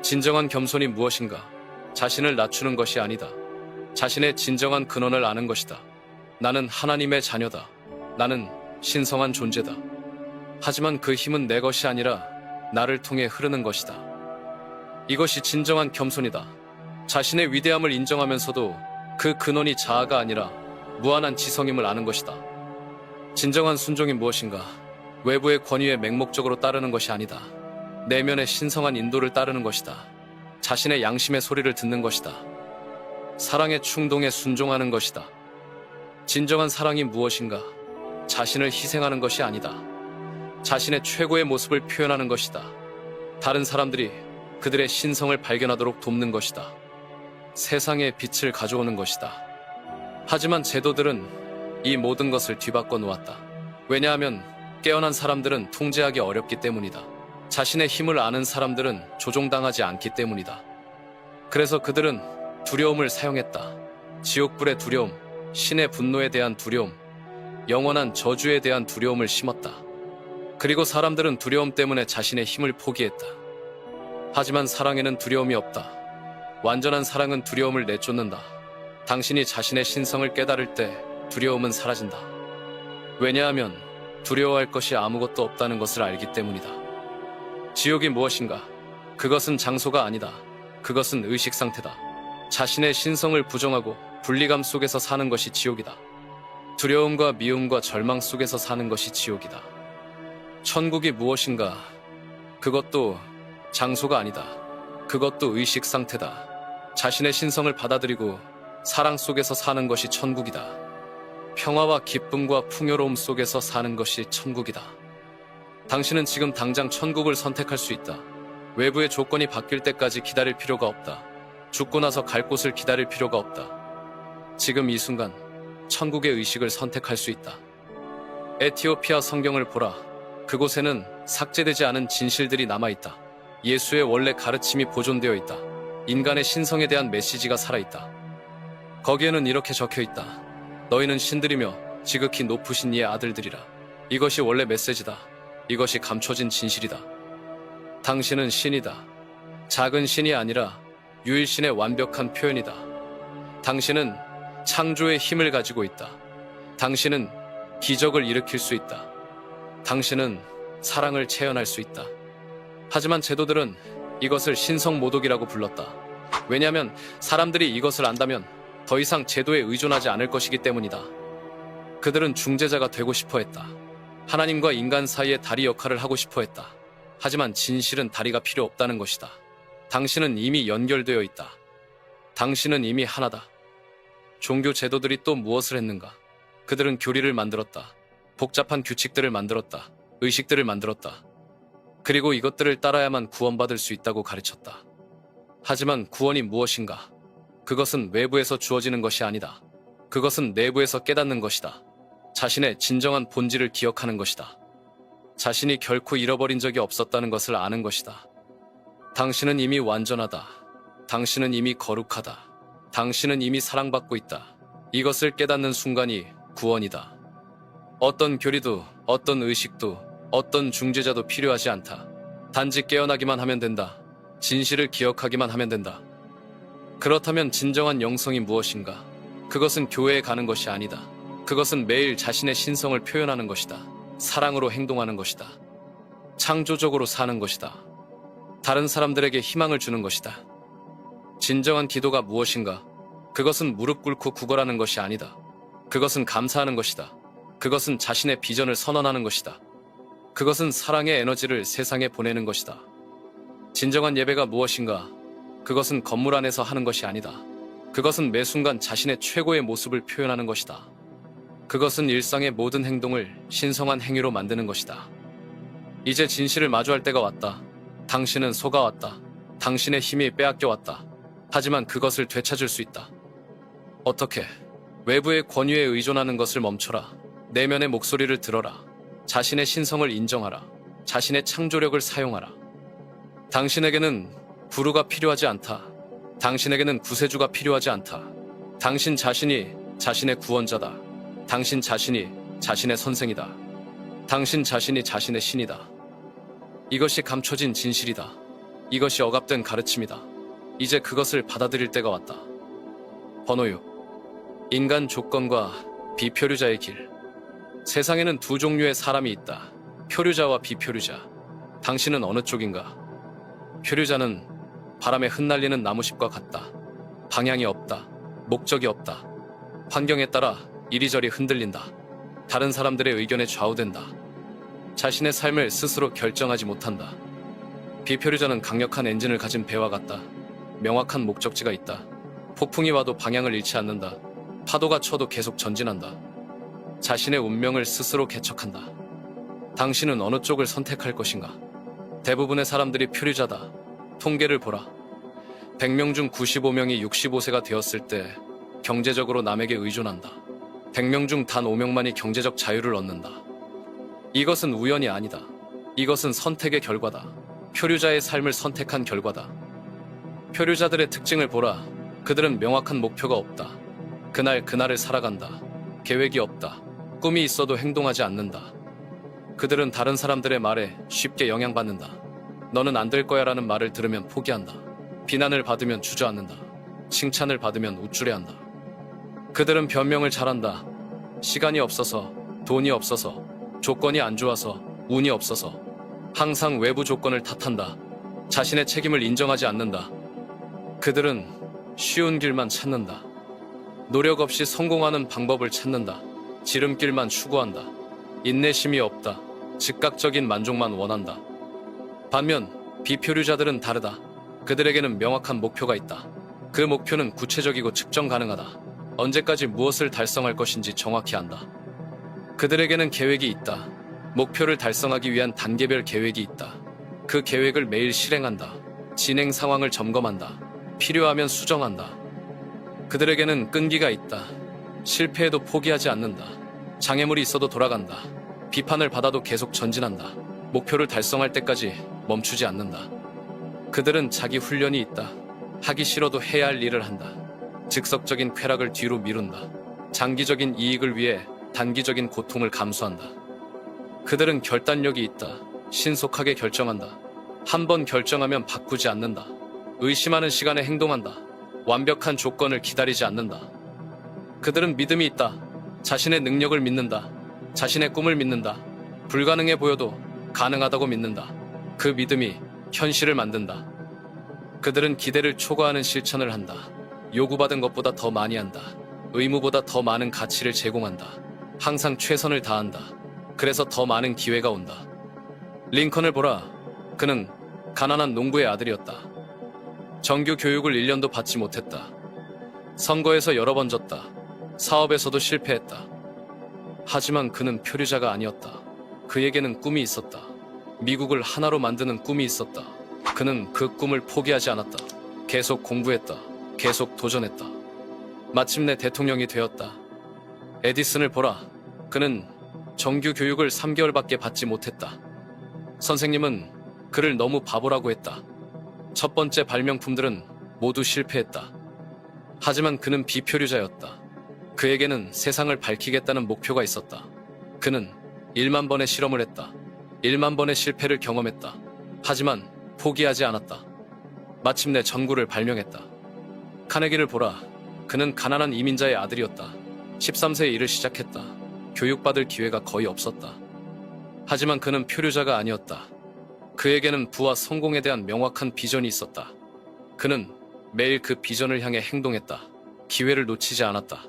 진정한 겸손이 무엇인가? 자신을 낮추는 것이 아니다. 자신의 진정한 근원을 아는 것이다. 나는 하나님의 자녀다. 나는 신성한 존재다. 하지만 그 힘은 내 것이 아니라 나를 통해 흐르는 것이다. 이것이 진정한 겸손이다. 자신의 위대함을 인정하면서도 그 근원이 자아가 아니라 무한한 지성임을 아는 것이다. 진정한 순종이 무엇인가? 외부의 권위에 맹목적으로 따르는 것이 아니다. 내면의 신성한 인도를 따르는 것이다. 자신의 양심의 소리를 듣는 것이다. 사랑의 충동에 순종하는 것이다. 진정한 사랑이 무엇인가? 자신을 희생하는 것이 아니다. 자신의 최고의 모습을 표현하는 것이다. 다른 사람들이 그들의 신성을 발견하도록 돕는 것이다. 세상에 빛을 가져오는 것이다. 하지만 제도들은 이 모든 것을 뒤바꿔 놓았다. 왜냐하면 깨어난 사람들은 통제하기 어렵기 때문이다. 자신의 힘을 아는 사람들은 조종당하지 않기 때문이다. 그래서 그들은 두려움을 사용했다. 지옥불의 두려움, 신의 분노에 대한 두려움, 영원한 저주에 대한 두려움을 심었다. 그리고 사람들은 두려움 때문에 자신의 힘을 포기했다. 하지만 사랑에는 두려움이 없다. 완전한 사랑은 두려움을 내쫓는다. 당신이 자신의 신성을 깨달을 때 두려움은 사라진다. 왜냐하면 두려워할 것이 아무것도 없다는 것을 알기 때문이다. 지옥이 무엇인가? 그것은 장소가 아니다. 그것은 의식 상태다. 자신의 신성을 부정하고 분리감 속에서 사는 것이 지옥이다. 두려움과 미움과 절망 속에서 사는 것이 지옥이다. 천국이 무엇인가? 그것도 장소가 아니다. 그것도 의식 상태다. 자신의 신성을 받아들이고 사랑 속에서 사는 것이 천국이다. 평화와 기쁨과 풍요로움 속에서 사는 것이 천국이다. 당신은 지금 당장 천국을 선택할 수 있다. 외부의 조건이 바뀔 때까지 기다릴 필요가 없다. 죽고 나서 갈 곳을 기다릴 필요가 없다. 지금 이 순간 천국의 의식을 선택할 수 있다. 에티오피아 성경을 보라. 그곳에는 삭제되지 않은 진실들이 남아있다. 예수의 원래 가르침이 보존되어 있다. 인간의 신성에 대한 메시지가 살아있다. 거기에는 이렇게 적혀있다. 너희는 신들이며 지극히 높으신 이의 아들들이라. 이것이 원래 메시지다. 이것이 감춰진 진실이다. 당신은 신이다. 작은 신이 아니라 유일신의 완벽한 표현이다. 당신은 창조의 힘을 가지고 있다. 당신은 기적을 일으킬 수 있다. 당신은 사랑을 체현할 수 있다. 하지만 제도들은 이것을 신성모독이라고 불렀다. 왜냐하면 사람들이 이것을 안다면 더 이상 제도에 의존하지 않을 것이기 때문이다. 그들은 중재자가 되고 싶어 했다. 하나님과 인간 사이의 다리 역할을 하고 싶어 했다. 하지만 진실은 다리가 필요 없다는 것이다. 당신은 이미 연결되어 있다. 당신은 이미 하나다. 종교 제도들이 또 무엇을 했는가? 그들은 교리를 만들었다. 복잡한 규칙들을 만들었다. 의식들을 만들었다. 그리고 이것들을 따라야만 구원받을 수 있다고 가르쳤다. 하지만 구원이 무엇인가? 그것은 외부에서 주어지는 것이 아니다. 그것은 내부에서 깨닫는 것이다. 자신의 진정한 본질을 기억하는 것이다. 자신이 결코 잃어버린 적이 없었다는 것을 아는 것이다. 당신은 이미 완전하다. 당신은 이미 거룩하다. 당신은 이미 사랑받고 있다. 이것을 깨닫는 순간이 구원이다. 어떤 교리도, 어떤 의식도, 어떤 중재자도 필요하지 않다. 단지 깨어나기만 하면 된다. 진실을 기억하기만 하면 된다. 그렇다면 진정한 영성이 무엇인가? 그것은 교회에 가는 것이 아니다. 그것은 매일 자신의 신성을 표현하는 것이다. 사랑으로 행동하는 것이다. 창조적으로 사는 것이다. 다른 사람들에게 희망을 주는 것이다. 진정한 기도가 무엇인가? 그것은 무릎 꿇고 구걸하는 것이 아니다. 그것은 감사하는 것이다. 그것은 자신의 비전을 선언하는 것이다. 그것은 사랑의 에너지를 세상에 보내는 것이다. 진정한 예배가 무엇인가? 그것은 건물 안에서 하는 것이 아니다. 그것은 매 순간 자신의 최고의 모습을 표현하는 것이다. 그것은 일상의 모든 행동을 신성한 행위로 만드는 것이다. 이제 진실을 마주할 때가 왔다. 당신은 속아왔다. 당신의 힘이 빼앗겨왔다. 하지만 그것을 되찾을 수 있다. 어떻게? 외부의 권위에 의존하는 것을 멈춰라. 내면의 목소리를 들어라. 자신의 신성을 인정하라. 자신의 창조력을 사용하라. 당신에게는 구루가 필요하지 않다. 당신에게는 구세주가 필요하지 않다. 당신 자신이 자신의 구원자다. 당신 자신이 자신의 선생이다. 당신 자신이 자신의 신이다. 이것이 감춰진 진실이다. 이것이 억압된 가르침이다. 이제 그것을 받아들일 때가 왔다. 번호 6. 인간 조건과 비표류자의 길. 세상에는 두 종류의 사람이 있다. 표류자와 비표류자. 당신은 어느 쪽인가? 표류자는 바람에 흩날리는 나무잎과 같다. 방향이 없다. 목적이 없다. 환경에 따라 이리저리 흔들린다. 다른 사람들의 의견에 좌우된다. 자신의 삶을 스스로 결정하지 못한다. 비표류자는 강력한 엔진을 가진 배와 같다. 명확한 목적지가 있다. 폭풍이 와도 방향을 잃지 않는다. 파도가 쳐도 계속 전진한다. 자신의 운명을 스스로 개척한다. 당신은 어느 쪽을 선택할 것인가? 대부분의 사람들이 표류자다. 통계를 보라. 100명 중 95명이 65세가 되었을 때 경제적으로 남에게 의존한다. 100명 중 단 5명만이 경제적 자유를 얻는다. 이것은 우연이 아니다. 이것은 선택의 결과다. 표류자의 삶을 선택한 결과다. 표류자들의 특징을 보라. 그들은 명확한 목표가 없다. 그날을 살아간다. 계획이 없다. 꿈이 있어도 행동하지 않는다. 그들은 다른 사람들의 말에 쉽게 영향받는다. 너는 안 될 거야 라는 말을 들으면 포기한다. 비난을 받으면 주저앉는다. 칭찬을 받으면 우쭐해한다. 그들은 변명을 잘한다. 시간이 없어서, 돈이 없어서, 조건이 안 좋아서, 운이 없어서. 항상 외부 조건을 탓한다. 자신의 책임을 인정하지 않는다. 그들은 쉬운 길만 찾는다. 노력 없이 성공하는 방법을 찾는다. 지름길만 추구한다. 인내심이 없다. 즉각적인 만족만 원한다. 반면 비표류자들은 다르다. 그들에게는 명확한 목표가 있다. 그 목표는 구체적이고 측정 가능하다. 언제까지 무엇을 달성할 것인지 정확히 안다. 그들에게는 계획이 있다. 목표를 달성하기 위한 단계별 계획이 있다. 그 계획을 매일 실행한다. 진행 상황을 점검한다. 필요하면 수정한다. 그들에게는 끈기가 있다. 실패해도 포기하지 않는다. 장애물이 있어도 돌아간다. 비판을 받아도 계속 전진한다. 목표를 달성할 때까지 멈추지 않는다. 그들은 자기 훈련이 있다. 하기 싫어도 해야 할 일을 한다. 즉석적인 쾌락을 뒤로 미룬다. 장기적인 이익을 위해 단기적인 고통을 감수한다. 그들은 결단력이 있다. 신속하게 결정한다. 한 번 결정하면 바꾸지 않는다. 의심하는 시간에 행동한다. 완벽한 조건을 기다리지 않는다. 그들은 믿음이 있다. 자신의 능력을 믿는다. 자신의 꿈을 믿는다. 불가능해 보여도 가능하다고 믿는다. 그 믿음이 현실을 만든다. 그들은 기대를 초과하는 실천을 한다. 요구받은 것보다 더 많이 한다. 의무보다 더 많은 가치를 제공한다. 항상 최선을 다한다. 그래서 더 많은 기회가 온다. 링컨을 보라. 그는 가난한 농부의 아들이었다. 정규 교육을 1년도 받지 못했다. 선거에서 여러 번 졌다. 사업에서도 실패했다. 하지만 그는 표류자가 아니었다. 그에게는 꿈이 있었다. 미국을 하나로 만드는 꿈이 있었다. 그는 그 꿈을 포기하지 않았다. 계속 공부했다. 계속 도전했다. 마침내 대통령이 되었다. 에디슨을 보라. 그는 정규 교육을 3개월밖에 받지 못했다. 선생님은 그를 너무 바보라고 했다. 첫 번째 발명품들은 모두 실패했다. 하지만 그는 비표류자였다. 그에게는 세상을 밝히겠다는 목표가 있었다. 그는 1만 번의 실험을 했다. 1만 번의 실패를 경험했다. 하지만 포기하지 않았다. 마침내 전구를 발명했다. 카네기를 보라. 그는 가난한 이민자의 아들이었다. 13세에 일을 시작했다. 교육받을 기회가 거의 없었다. 하지만 그는 표류자가 아니었다. 그에게는 부와 성공에 대한 명확한 비전이 있었다. 그는 매일 그 비전을 향해 행동했다. 기회를 놓치지 않았다.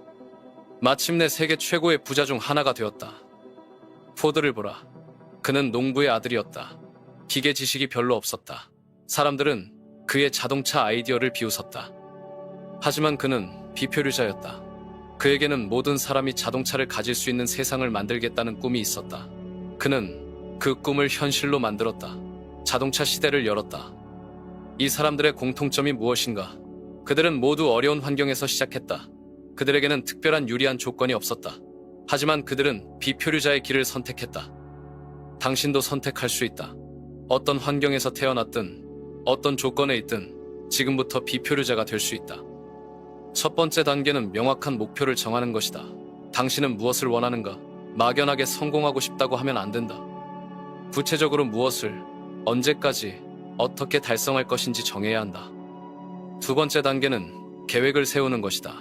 마침내 세계 최고의 부자 중 하나가 되었다. 포드를 보라. 그는 농부의 아들이었다. 기계 지식이 별로 없었다. 사람들은 그의 자동차 아이디어를 비웃었다. 하지만 그는 비표류자였다. 그에게는 모든 사람이 자동차를 가질 수 있는 세상을 만들겠다는 꿈이 있었다. 그는 그 꿈을 현실로 만들었다. 자동차 시대를 열었다. 이 사람들의 공통점이 무엇인가? 그들은 모두 어려운 환경에서 시작했다. 그들에게는 특별한 유리한 조건이 없었다. 하지만 그들은 비표류자의 길을 선택했다. 당신도 선택할 수 있다. 어떤 환경에서 태어났든 어떤 조건에 있든 지금부터 비표류자가 될 수 있다. 첫 번째 단계는 명확한 목표를 정하는 것이다. 당신은 무엇을 원하는가? 막연하게 성공하고 싶다고 하면 안 된다. 구체적으로 무엇을, 언제까지, 어떻게 달성할 것인지 정해야 한다. 두 번째 단계는 계획을 세우는 것이다.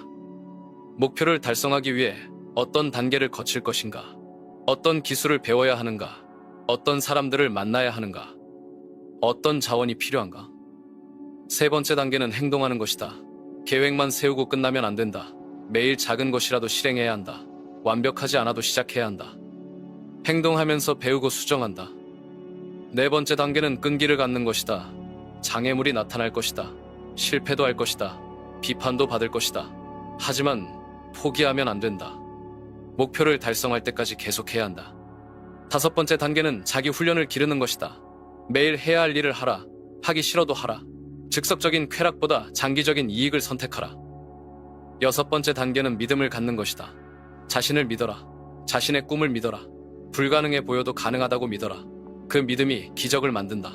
목표를 달성하기 위해 어떤 단계를 거칠 것인가? 어떤 기술을 배워야 하는가? 어떤 사람들을 만나야 하는가? 어떤 자원이 필요한가? 세 번째 단계는 행동하는 것이다. 계획만 세우고 끝나면 안 된다. 매일 작은 것이라도 실행해야 한다. 완벽하지 않아도 시작해야 한다. 행동하면서 배우고 수정한다. 네 번째 단계는 끈기를 갖는 것이다. 장애물이 나타날 것이다. 실패도 할 것이다. 비판도 받을 것이다. 하지만 포기하면 안 된다. 목표를 달성할 때까지 계속해야 한다. 다섯 번째 단계는 자기 훈련을 기르는 것이다. 매일 해야 할 일을 하라. 하기 싫어도 하라. 즉석적인 쾌락보다 장기적인 이익을 선택하라. 여섯 번째 단계는 믿음을 갖는 것이다. 자신을 믿어라. 자신의 꿈을 믿어라. 불가능해 보여도 가능하다고 믿어라. 그 믿음이 기적을 만든다.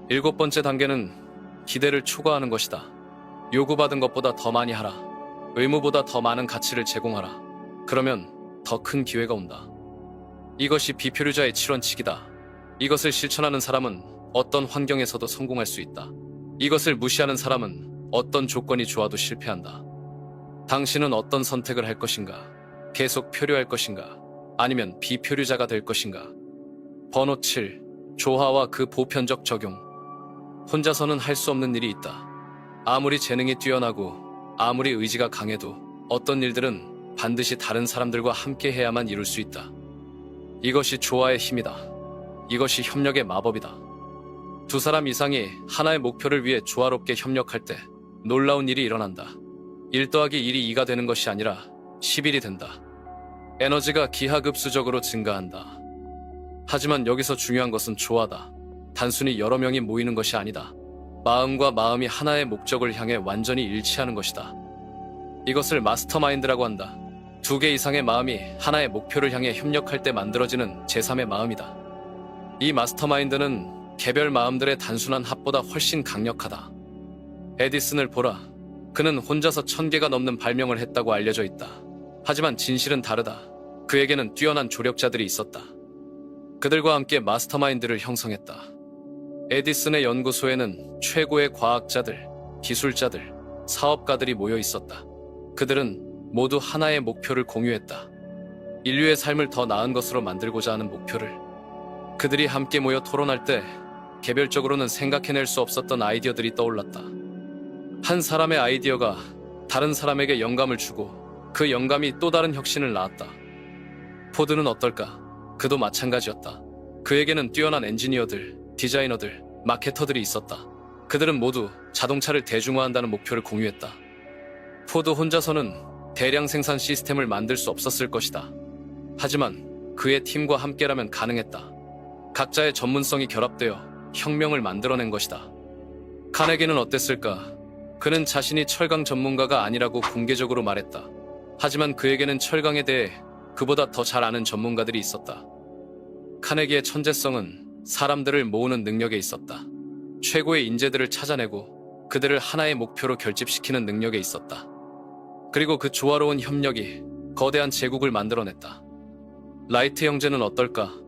일곱 번째 단계는 기대를 초과하는 것이다. 요구받은 것보다 더 많이 하라. 의무보다 더 많은 가치를 제공하라. 그러면 더 큰 기회가 온다. 이것이 비표류자의 7원칙이다. 이것을 실천하는 사람은 어떤 환경에서도 성공할 수 있다. 이것을 무시하는 사람은 어떤 조건이 좋아도 실패한다. 당신은 어떤 선택을 할 것인가? 계속 표류할 것인가? 아니면 비표류자가 될 것인가? 번호 7. 조화와 그 보편적 적용. 혼자서는 할 수 없는 일이 있다. 아무리 재능이 뛰어나고 아무리 의지가 강해도 어떤 일들은 반드시 다른 사람들과 함께 해야만 이룰 수 있다. 이것이 조화의 힘이다. 이것이 협력의 마법이다. 두 사람 이상이 하나의 목표를 위해 조화롭게 협력할 때 놀라운 일이 일어난다. 1 더하기 1이 2가 되는 것이 아니라 11이 된다. 에너지가 기하급수적으로 증가한다. 하지만 여기서 중요한 것은 조화다. 단순히 여러 명이 모이는 것이 아니다. 마음과 마음이 하나의 목적을 향해 완전히 일치하는 것이다. 이것을 마스터마인드라고 한다. 2개 이상의 마음이 하나의 목표를 향해 협력할 때 만들어지는 제3의 마음이다. 이 마스터마인드는 개별 마음들의 단순한 합보다 훨씬 강력하다. 에디슨을 보라. 그는 혼자서 1000개가 넘는 발명을 했다고 알려져 있다. 하지만 진실은 다르다. 그에게는 뛰어난 조력자들이 있었다. 그들과 함께 마스터마인드를 형성했다. 에디슨의 연구소에는 최고의 과학자들, 기술자들, 사업가들이 모여 있었다. 그들은 모두 하나의 목표를 공유했다. 인류의 삶을 더 나은 것으로 만들고자 하는 목표를. 그들이 함께 모여 토론할 때 개별적으로는 생각해낼 수 없었던 아이디어들이 떠올랐다. 한 사람의 아이디어가 다른 사람에게 영감을 주고 그 영감이 또 다른 혁신을 낳았다. 포드는 어떨까? 그도 마찬가지였다. 그에게는 뛰어난 엔지니어들, 디자이너들, 마케터들이 있었다. 그들은 모두 자동차를 대중화한다는 목표를 공유했다. 포드 혼자서는 대량 생산 시스템을 만들 수 없었을 것이다. 하지만 그의 팀과 함께라면 가능했다. 각자의 전문성이 결합되어 혁명을 만들어낸 것이다. 카네기는 어땠을까? 그는 자신이 철강 전문가가 아니라고 공개적으로 말했다. 하지만 그에게는 철강에 대해 그보다 더 잘 아는 전문가들이 있었다. 카네기의 천재성은 사람들을 모으는 능력에 있었다. 최고의 인재들을 찾아내고 그들을 하나의 목표로 결집시키는 능력에 있었다. 그리고 그 조화로운 협력이 거대한 제국을 만들어냈다. 라이트 형제는 어떨까?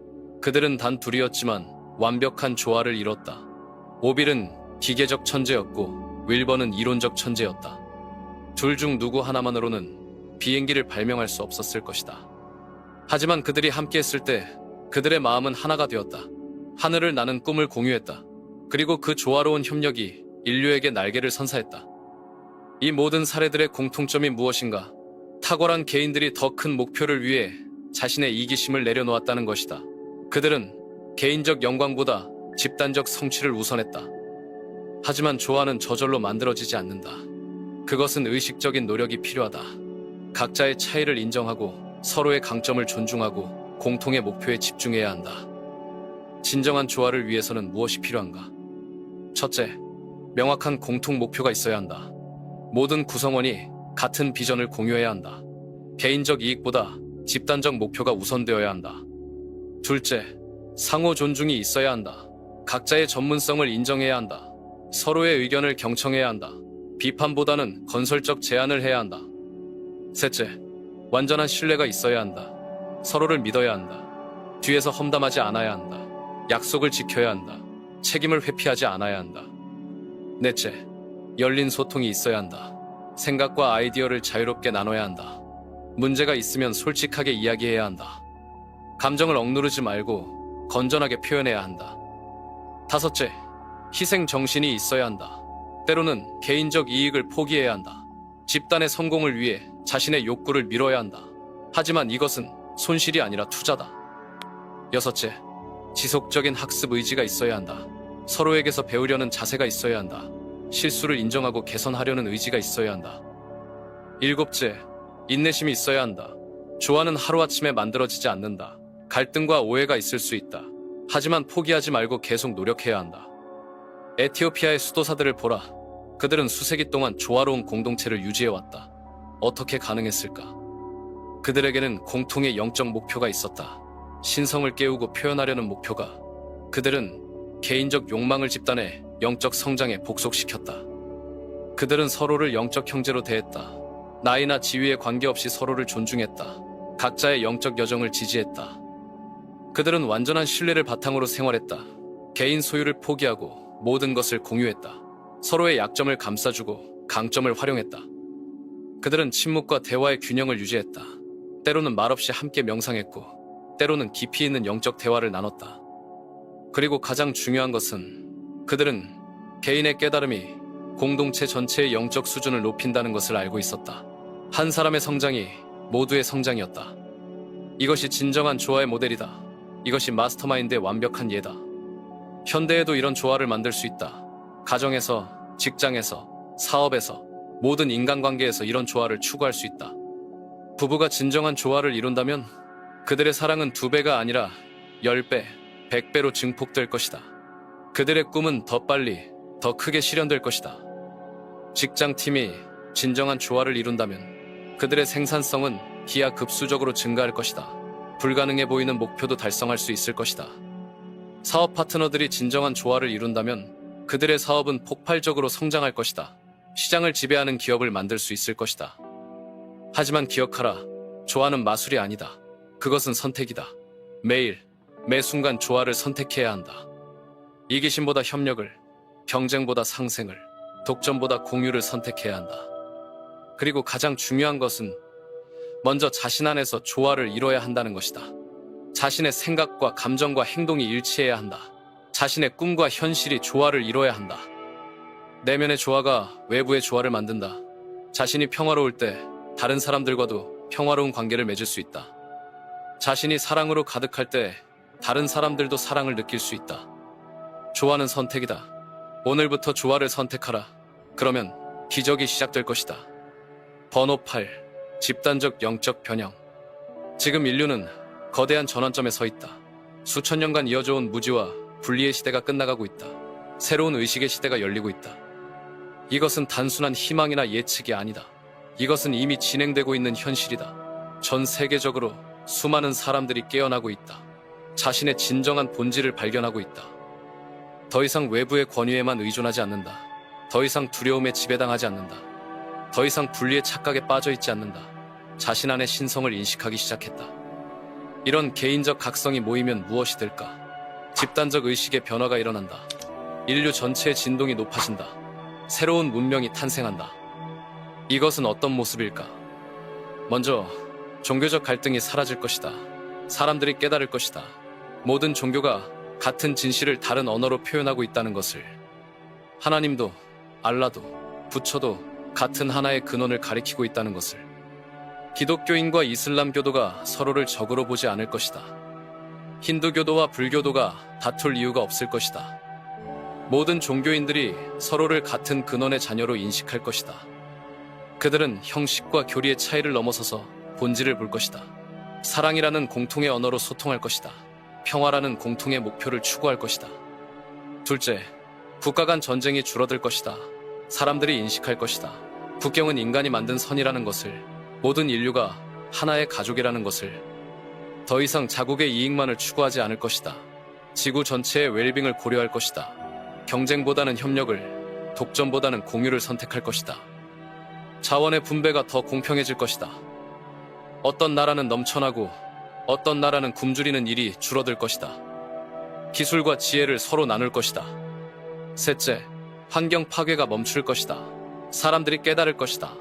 그들은 단 둘이었지만 완벽한 조화를 이뤘다. 오빌은 기계적 천재였고 윌버는 이론적 천재였다. 둘 중 누구 하나만으로는 비행기를 발명할 수 없었을 것이다. 하지만 그들이 함께했을 때 그들의 마음은 하나가 되었다. 하늘을 나는 꿈을 공유했다. 그리고 그 조화로운 협력이 인류에게 날개를 선사했다. 이 모든 사례들의 공통점이 무엇인가? 탁월한 개인들이 더 큰 목표를 위해 자신의 이기심을 내려놓았다는 것이다. 그들은 개인적 영광보다 집단적 성취를 우선했다. 하지만 조화는 저절로 만들어지지 않는다. 그것은 의식적인 노력이 필요하다. 각자의 차이를 인정하고 서로의 강점을 존중하고 공통의 목표에 집중해야 한다. 진정한 조화를 위해서는 무엇이 필요한가? 첫째, 명확한 공통 목표가 있어야 한다. 모든 구성원이 같은 비전을 공유해야 한다. 개인적 이익보다 집단적 목표가 우선되어야 한다. 둘째, 상호 존중이 있어야 한다. 각자의 전문성을 인정해야 한다. 서로의 의견을 경청해야 한다. 비판보다는 건설적 제안을 해야 한다. 셋째, 완전한 신뢰가 있어야 한다. 서로를 믿어야 한다. 뒤에서 험담하지 않아야 한다. 약속을 지켜야 한다. 책임을 회피하지 않아야 한다. 넷째, 열린 소통이 있어야 한다. 생각과 아이디어를 자유롭게 나눠야 한다. 문제가 있으면 솔직하게 이야기해야 한다. 감정을 억누르지 말고 건전하게 표현해야 한다. 다섯째, 희생 정신이 있어야 한다. 때로는 개인적 이익을 포기해야 한다. 집단의 성공을 위해 자신의 욕구를 미뤄야 한다. 하지만 이것은 손실이 아니라 투자다. 여섯째, 지속적인 학습 의지가 있어야 한다. 서로에게서 배우려는 자세가 있어야 한다. 실수를 인정하고 개선하려는 의지가 있어야 한다. 일곱째, 인내심이 있어야 한다. 조화는 하루아침에 만들어지지 않는다. 갈등과 오해가 있을 수 있다. 하지만 포기하지 말고 계속 노력해야 한다. 에티오피아의 수도사들을 보라. 그들은 수세기 동안 조화로운 공동체를 유지해왔다. 어떻게 가능했을까? 그들에게는 공통의 영적 목표가 있었다. 신성을 깨우고 표현하려는 목표가. 그들은 개인적 욕망을 집단의 영적 성장에 복속시켰다. 그들은 서로를 영적 형제로 대했다. 나이나 지위에 관계없이 서로를 존중했다. 각자의 영적 여정을 지지했다. 그들은 완전한 신뢰를 바탕으로 생활했다. 개인 소유를 포기하고 모든 것을 공유했다. 서로의 약점을 감싸주고 강점을 활용했다. 그들은 침묵과 대화의 균형을 유지했다. 때로는 말없이 함께 명상했고 때로는 깊이 있는 영적 대화를 나눴다. 그리고 가장 중요한 것은 그들은 개인의 깨달음이 공동체 전체의 영적 수준을 높인다는 것을 알고 있었다. 한 사람의 성장이 모두의 성장이었다. 이것이 진정한 조화의 모델이다. 이것이 마스터마인드의 완벽한 예다. 현대에도 이런 조화를 만들 수 있다. 가정에서, 직장에서, 사업에서, 모든 인간관계에서 이런 조화를 추구할 수 있다. 부부가 진정한 조화를 이룬다면 그들의 사랑은 2배가 아니라 10배, 100배로 증폭될 것이다. 그들의 꿈은 더 빨리, 더 크게 실현될 것이다. 직장팀이 진정한 조화를 이룬다면 그들의 생산성은 기하급수적으로 증가할 것이다. 불가능해 보이는 목표도 달성할 수 있을 것이다. 사업 파트너들이 진정한 조화를 이룬다면 그들의 사업은 폭발적으로 성장할 것이다. 시장을 지배하는 기업을 만들 수 있을 것이다. 하지만 기억하라. 조화는 마술이 아니다. 그것은 선택이다. 매일, 매 순간 조화를 선택해야 한다. 이기심보다 협력을, 경쟁보다 상생을, 독점보다 공유를 선택해야 한다. 그리고 가장 중요한 것은 먼저 자신 안에서 조화를 이뤄야 한다는 것이다. 자신의 생각과 감정과 행동이 일치해야 한다. 자신의 꿈과 현실이 조화를 이뤄야 한다. 내면의 조화가 외부의 조화를 만든다. 자신이 평화로울 때 다른 사람들과도 평화로운 관계를 맺을 수 있다. 자신이 사랑으로 가득할 때 다른 사람들도 사랑을 느낄 수 있다. 조화는 선택이다. 오늘부터 조화를 선택하라. 그러면 기적이 시작될 것이다. 번호 8. 집단적 영적 변형. 지금 인류는 거대한 전환점에 서 있다. 수천 년간 이어져온 무지와 분리의 시대가 끝나가고 있다. 새로운 의식의 시대가 열리고 있다. 이것은 단순한 희망이나 예측이 아니다. 이것은 이미 진행되고 있는 현실이다. 전 세계적으로 수많은 사람들이 깨어나고 있다. 자신의 진정한 본질을 발견하고 있다. 더 이상 외부의 권위에만 의존하지 않는다. 더 이상 두려움에 지배당하지 않는다. 더 이상 분리의 착각에 빠져있지 않는다. 자신 안의 신성을 인식하기 시작했다. 이런 개인적 각성이 모이면 무엇이 될까? 집단적 의식의 변화가 일어난다. 인류 전체의 진동이 높아진다. 새로운 문명이 탄생한다. 이것은 어떤 모습일까? 먼저 종교적 갈등이 사라질 것이다. 사람들이 깨달을 것이다. 모든 종교가 같은 진실을 다른 언어로 표현하고 있다는 것을. 하나님도 알라도 부처도 같은 하나의 근원을 가리키고 있다는 것을. 기독교인과 이슬람교도가 서로를 적으로 보지 않을 것이다. 힌두교도와 불교도가 다툴 이유가 없을 것이다. 모든 종교인들이 서로를 같은 근원의 자녀로 인식할 것이다. 그들은 형식과 교리의 차이를 넘어서서 본질을 볼 것이다. 사랑이라는 공통의 언어로 소통할 것이다. 평화라는 공통의 목표를 추구할 것이다. 둘째, 국가 간 전쟁이 줄어들 것이다. 사람들이 인식할 것이다. 국경은 인간이 만든 선이라는 것을, 모든 인류가 하나의 가족이라는 것을. 더 이상 자국의 이익만을 추구하지 않을 것이다. 지구 전체의 웰빙을 고려할 것이다. 경쟁보다는 협력을, 독점보다는 공유를 선택할 것이다. 자원의 분배가 더 공평해질 것이다. 어떤 나라는 넘쳐나고 어떤 나라는 굶주리는 일이 줄어들 것이다. 기술과 지혜를 서로 나눌 것이다. 셋째, 환경 파괴가 멈출 것이다. 사람들이 깨달을 것이다.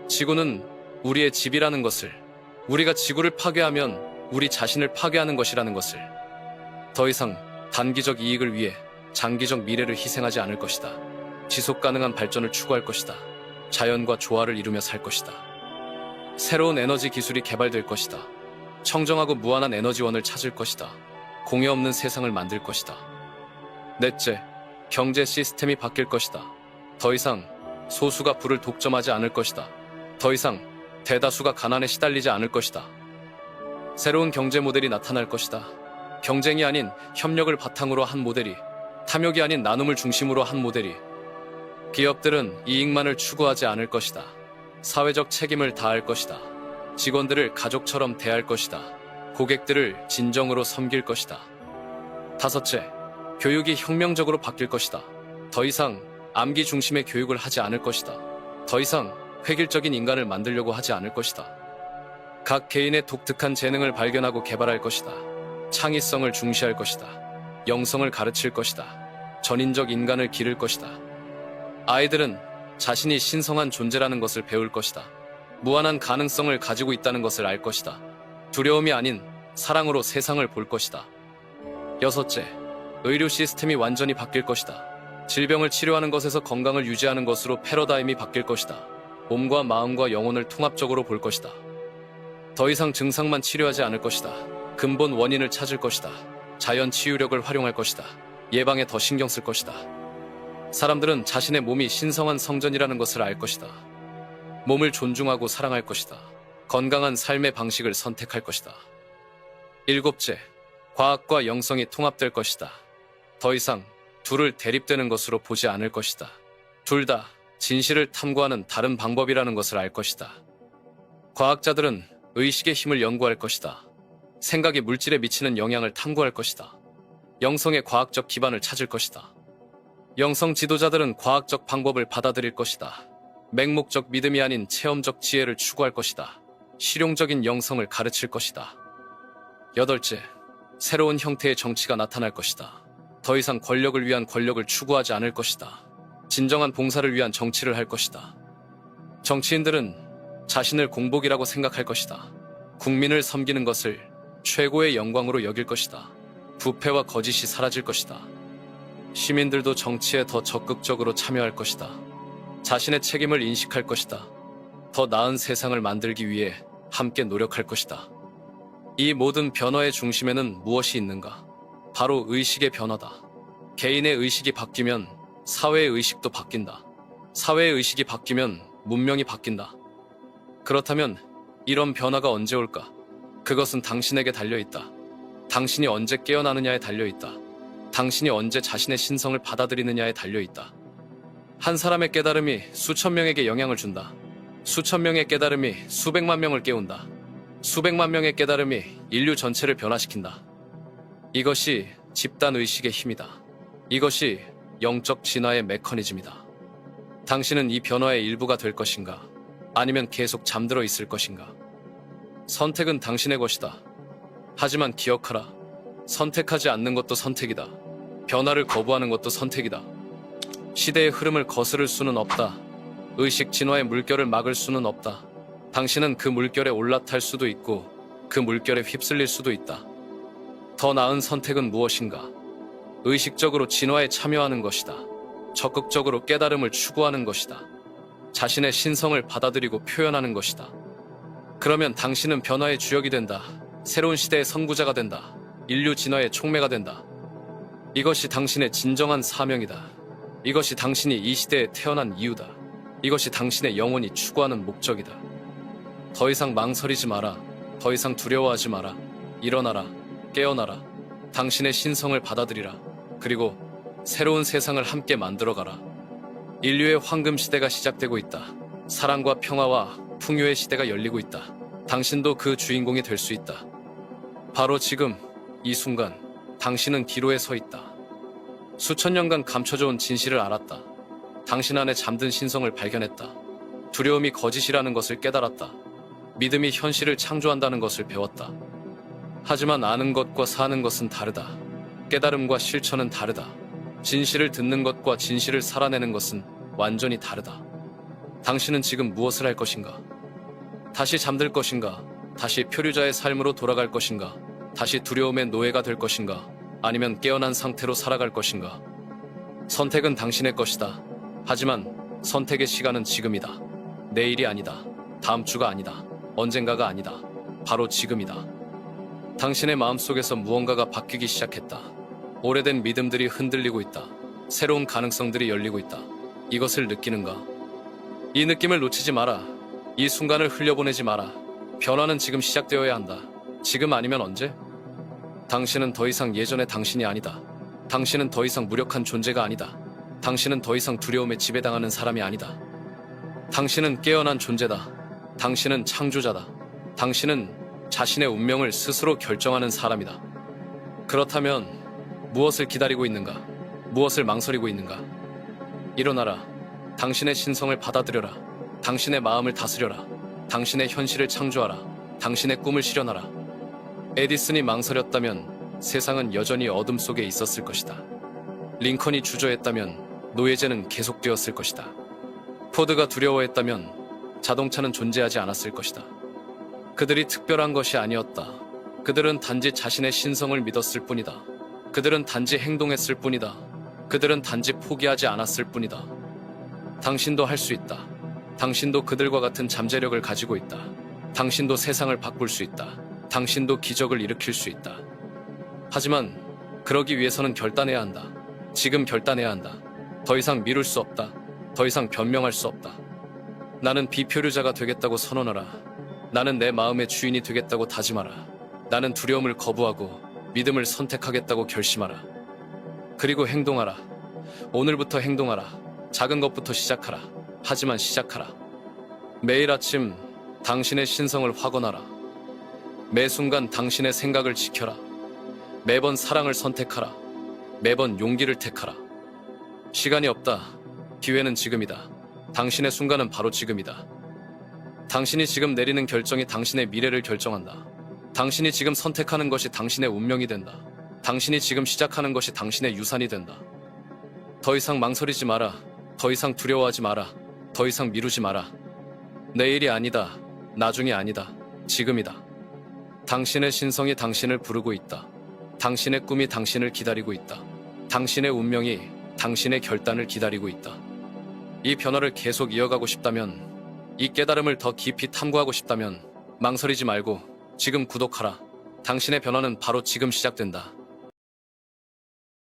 지구는 우리의 집이라는 것을, 우리가 지구를 파괴하면 우리 자신을 파괴하는 것이라는 것을. 더 이상 단기적 이익을 위해 장기적 미래를 희생하지 않을 것이다. 지속 가능한 발전을 추구할 것이다. 자연과 조화를 이루며 살 것이다. 새로운 에너지 기술이 개발될 것이다. 청정하고 무한한 에너지원을 찾을 것이다. 공해 없는 세상을 만들 것이다. 넷째, 경제 시스템이 바뀔 것이다. 더 이상 소수가 부를 독점하지 않을 것이다. 더 이상 대다수가 가난에 시달리지 않을 것이다. 새로운 경제 모델이 나타날 것이다. 경쟁이 아닌 협력을 바탕으로 한 모델이, 탐욕이 아닌 나눔을 중심으로 한 모델이. 기업들은 이익만을 추구하지 않을 것이다. 사회적 책임을 다할 것이다. 직원들을 가족처럼 대할 것이다. 고객들을 진정으로 섬길 것이다. 다섯째, 교육이 혁명적으로 바뀔 것이다. 더 이상 암기 중심의 교육을 하지 않을 것이다. 더 이상 획일적인 인간을 만들려고 하지 않을 것이다. 각 개인의 독특한 재능을 발견하고 개발할 것이다. 창의성을 중시할 것이다. 영성을 가르칠 것이다. 전인적 인간을 기를 것이다. 아이들은 자신이 신성한 존재라는 것을 배울 것이다. 무한한 가능성을 가지고 있다는 것을 알 것이다. 두려움이 아닌 사랑으로 세상을 볼 것이다. 여섯째, 의료 시스템이 완전히 바뀔 것이다. 질병을 치료하는 것에서 건강을 유지하는 것으로 패러다임이 바뀔 것이다. 몸과 마음과 영혼을 통합적으로 볼 것이다. 더 이상 증상만 치료하지 않을 것이다. 근본 원인을 찾을 것이다. 자연 치유력을 활용할 것이다. 예방에 더 신경 쓸 것이다. 사람들은 자신의 몸이 신성한 성전이라는 것을 알 것이다. 몸을 존중하고 사랑할 것이다. 건강한 삶의 방식을 선택할 것이다. 일곱째, 과학과 영성이 통합될 것이다. 더 이상 둘을 대립되는 것으로 보지 않을 것이다. 둘 다 진실을 탐구하는 다른 방법이라는 것을 알 것이다. 과학자들은 의식의 힘을 연구할 것이다. 생각이 물질에 미치는 영향을 탐구할 것이다. 영성의 과학적 기반을 찾을 것이다. 영성 지도자들은 과학적 방법을 받아들일 것이다. 맹목적 믿음이 아닌 체험적 지혜를 추구할 것이다. 실용적인 영성을 가르칠 것이다. 여덟째, 새로운 형태의 정치가 나타날 것이다. 더 이상 권력을 위한 권력을 추구하지 않을 것이다. 진정한 봉사를 위한 정치를 할 것이다. 정치인들은 자신을 공복이라고 생각할 것이다. 국민을 섬기는 것을 최고의 영광으로 여길 것이다. 부패와 거짓이 사라질 것이다. 시민들도 정치에 더 적극적으로 참여할 것이다. 자신의 책임을 인식할 것이다. 더 나은 세상을 만들기 위해 함께 노력할 것이다. 이 모든 변화의 중심에는 무엇이 있는가? 바로 의식의 변화다. 개인의 의식이 바뀌면 사회의 의식도 바뀐다. 사회의 의식이 바뀌면 문명이 바뀐다. 그렇다면 이런 변화가 언제 올까? 그것은 당신에게 달려있다. 당신이 언제 깨어나느냐에 달려있다. 당신이 언제 자신의 신성을 받아들이느냐에 달려있다. 한 사람의 깨달음이 수천 명에게 영향을 준다. 수천 명의 깨달음이 수백만 명을 깨운다. 수백만 명의 깨달음이 인류 전체를 변화시킨다. 이것이 집단의식의 힘이다. 이것이 영적 진화의 메커니즘이다. 당신은 이 변화의 일부가 될 것인가? 아니면 계속 잠들어 있을 것인가? 선택은 당신의 것이다. 하지만 기억하라. 선택하지 않는 것도 선택이다. 변화를 거부하는 것도 선택이다. 시대의 흐름을 거스를 수는 없다. 의식 진화의 물결을 막을 수는 없다. 당신은 그 물결에 올라탈 수도 있고 그 물결에 휩쓸릴 수도 있다. 더 나은 선택은 무엇인가? 의식적으로 진화에 참여하는 것이다. 적극적으로 깨달음을 추구하는 것이다. 자신의 신성을 받아들이고 표현하는 것이다. 그러면 당신은 변화의 주역이 된다. 새로운 시대의 선구자가 된다. 인류 진화의 촉매가 된다. 이것이 당신의 진정한 사명이다. 이것이 당신이 이 시대에 태어난 이유다. 이것이 당신의 영혼이 추구하는 목적이다. 더 이상 망설이지 마라. 더 이상 두려워하지 마라. 일어나라. 깨어나라. 당신의 신성을 받아들이라. 그리고 새로운 세상을 함께 만들어가라. 인류의 황금 시대가 시작되고 있다. 사랑과 평화와 풍요의 시대가 열리고 있다. 당신도 그 주인공이 될 수 있다. 바로 지금 이 순간 당신은 기로에 서 있다. 수천 년간 감춰져온 진실을 알았다. 당신 안에 잠든 신성을 발견했다. 두려움이 거짓이라는 것을 깨달았다. 믿음이 현실을 창조한다는 것을 배웠다. 하지만 아는 것과 사는 것은 다르다. 깨달음과 실천은 다르다. 진실을 듣는 것과 진실을 살아내는 것은 완전히 다르다. 당신은 지금 무엇을 할 것인가? 다시 잠들 것인가? 다시 표류자의 삶으로 돌아갈 것인가? 다시 두려움의 노예가 될 것인가? 아니면 깨어난 상태로 살아갈 것인가? 선택은 당신의 것이다. 하지만 선택의 시간은 지금이다. 내일이 아니다. 다음 주가 아니다. 언젠가가 아니다. 바로 지금이다. 당신의 마음속에서 무언가가 바뀌기 시작했다. 오래된 믿음들이 흔들리고 있다. 새로운 가능성들이 열리고 있다. 이것을 느끼는가? 이 느낌을 놓치지 마라. 이 순간을 흘려보내지 마라. 변화는 지금 시작되어야 한다. 지금 아니면 언제? 당신은 더 이상 예전의 당신이 아니다. 당신은 더 이상 무력한 존재가 아니다. 당신은 더 이상 두려움에 지배당하는 사람이 아니다. 당신은 깨어난 존재다. 당신은 창조자다. 당신은 자신의 운명을 스스로 결정하는 사람이다. 그렇다면 무엇을 기다리고 있는가? 무엇을 망설이고 있는가? 일어나라. 당신의 신성을 받아들여라. 당신의 마음을 다스려라. 당신의 현실을 창조하라. 당신의 꿈을 실현하라. 에디슨이 망설였다면 세상은 여전히 어둠 속에 있었을 것이다. 링컨이 주저했다면 노예제는 계속되었을 것이다. 포드가 두려워했다면 자동차는 존재하지 않았을 것이다. 그들이 특별한 것이 아니었다. 그들은 단지 자신의 신성을 믿었을 뿐이다. 그들은 단지 행동했을 뿐이다. 그들은 단지 포기하지 않았을 뿐이다. 당신도 할 수 있다. 당신도 그들과 같은 잠재력을 가지고 있다. 당신도 세상을 바꿀 수 있다. 당신도 기적을 일으킬 수 있다. 하지만 그러기 위해서는 결단해야 한다. 지금 결단해야 한다. 더 이상 미룰 수 없다. 더 이상 변명할 수 없다. 나는 비표류자가 되겠다고 선언하라. 나는 내 마음의 주인이 되겠다고 다짐하라. 나는 두려움을 거부하고 믿음을 선택하겠다고 결심하라. 그리고 행동하라. 오늘부터 행동하라. 작은 것부터 시작하라. 하지만 시작하라. 매일 아침 당신의 신성을 확언하라. 매 순간 당신의 생각을 지켜라. 매번 사랑을 선택하라. 매번 용기를 택하라. 시간이 없다. 기회는 지금이다. 당신의 순간은 바로 지금이다. 당신이 지금 내리는 결정이 당신의 미래를 결정한다. 당신이 지금 선택하는 것이 당신의 운명이 된다. 당신이 지금 시작하는 것이 당신의 유산이 된다. 더 이상 망설이지 마라. 더 이상 두려워하지 마라. 더 이상 미루지 마라. 내일이 아니다. 나중이 아니다. 지금이다. 당신의 신성이 당신을 부르고 있다. 당신의 꿈이 당신을 기다리고 있다. 당신의 운명이 당신의 결단을 기다리고 있다. 이 변화를 계속 이어가고 싶다면, 이 깨달음을 더 깊이 탐구하고 싶다면 망설이지 말고 지금 구독하라. 당신의 변화는 바로 지금 시작된다.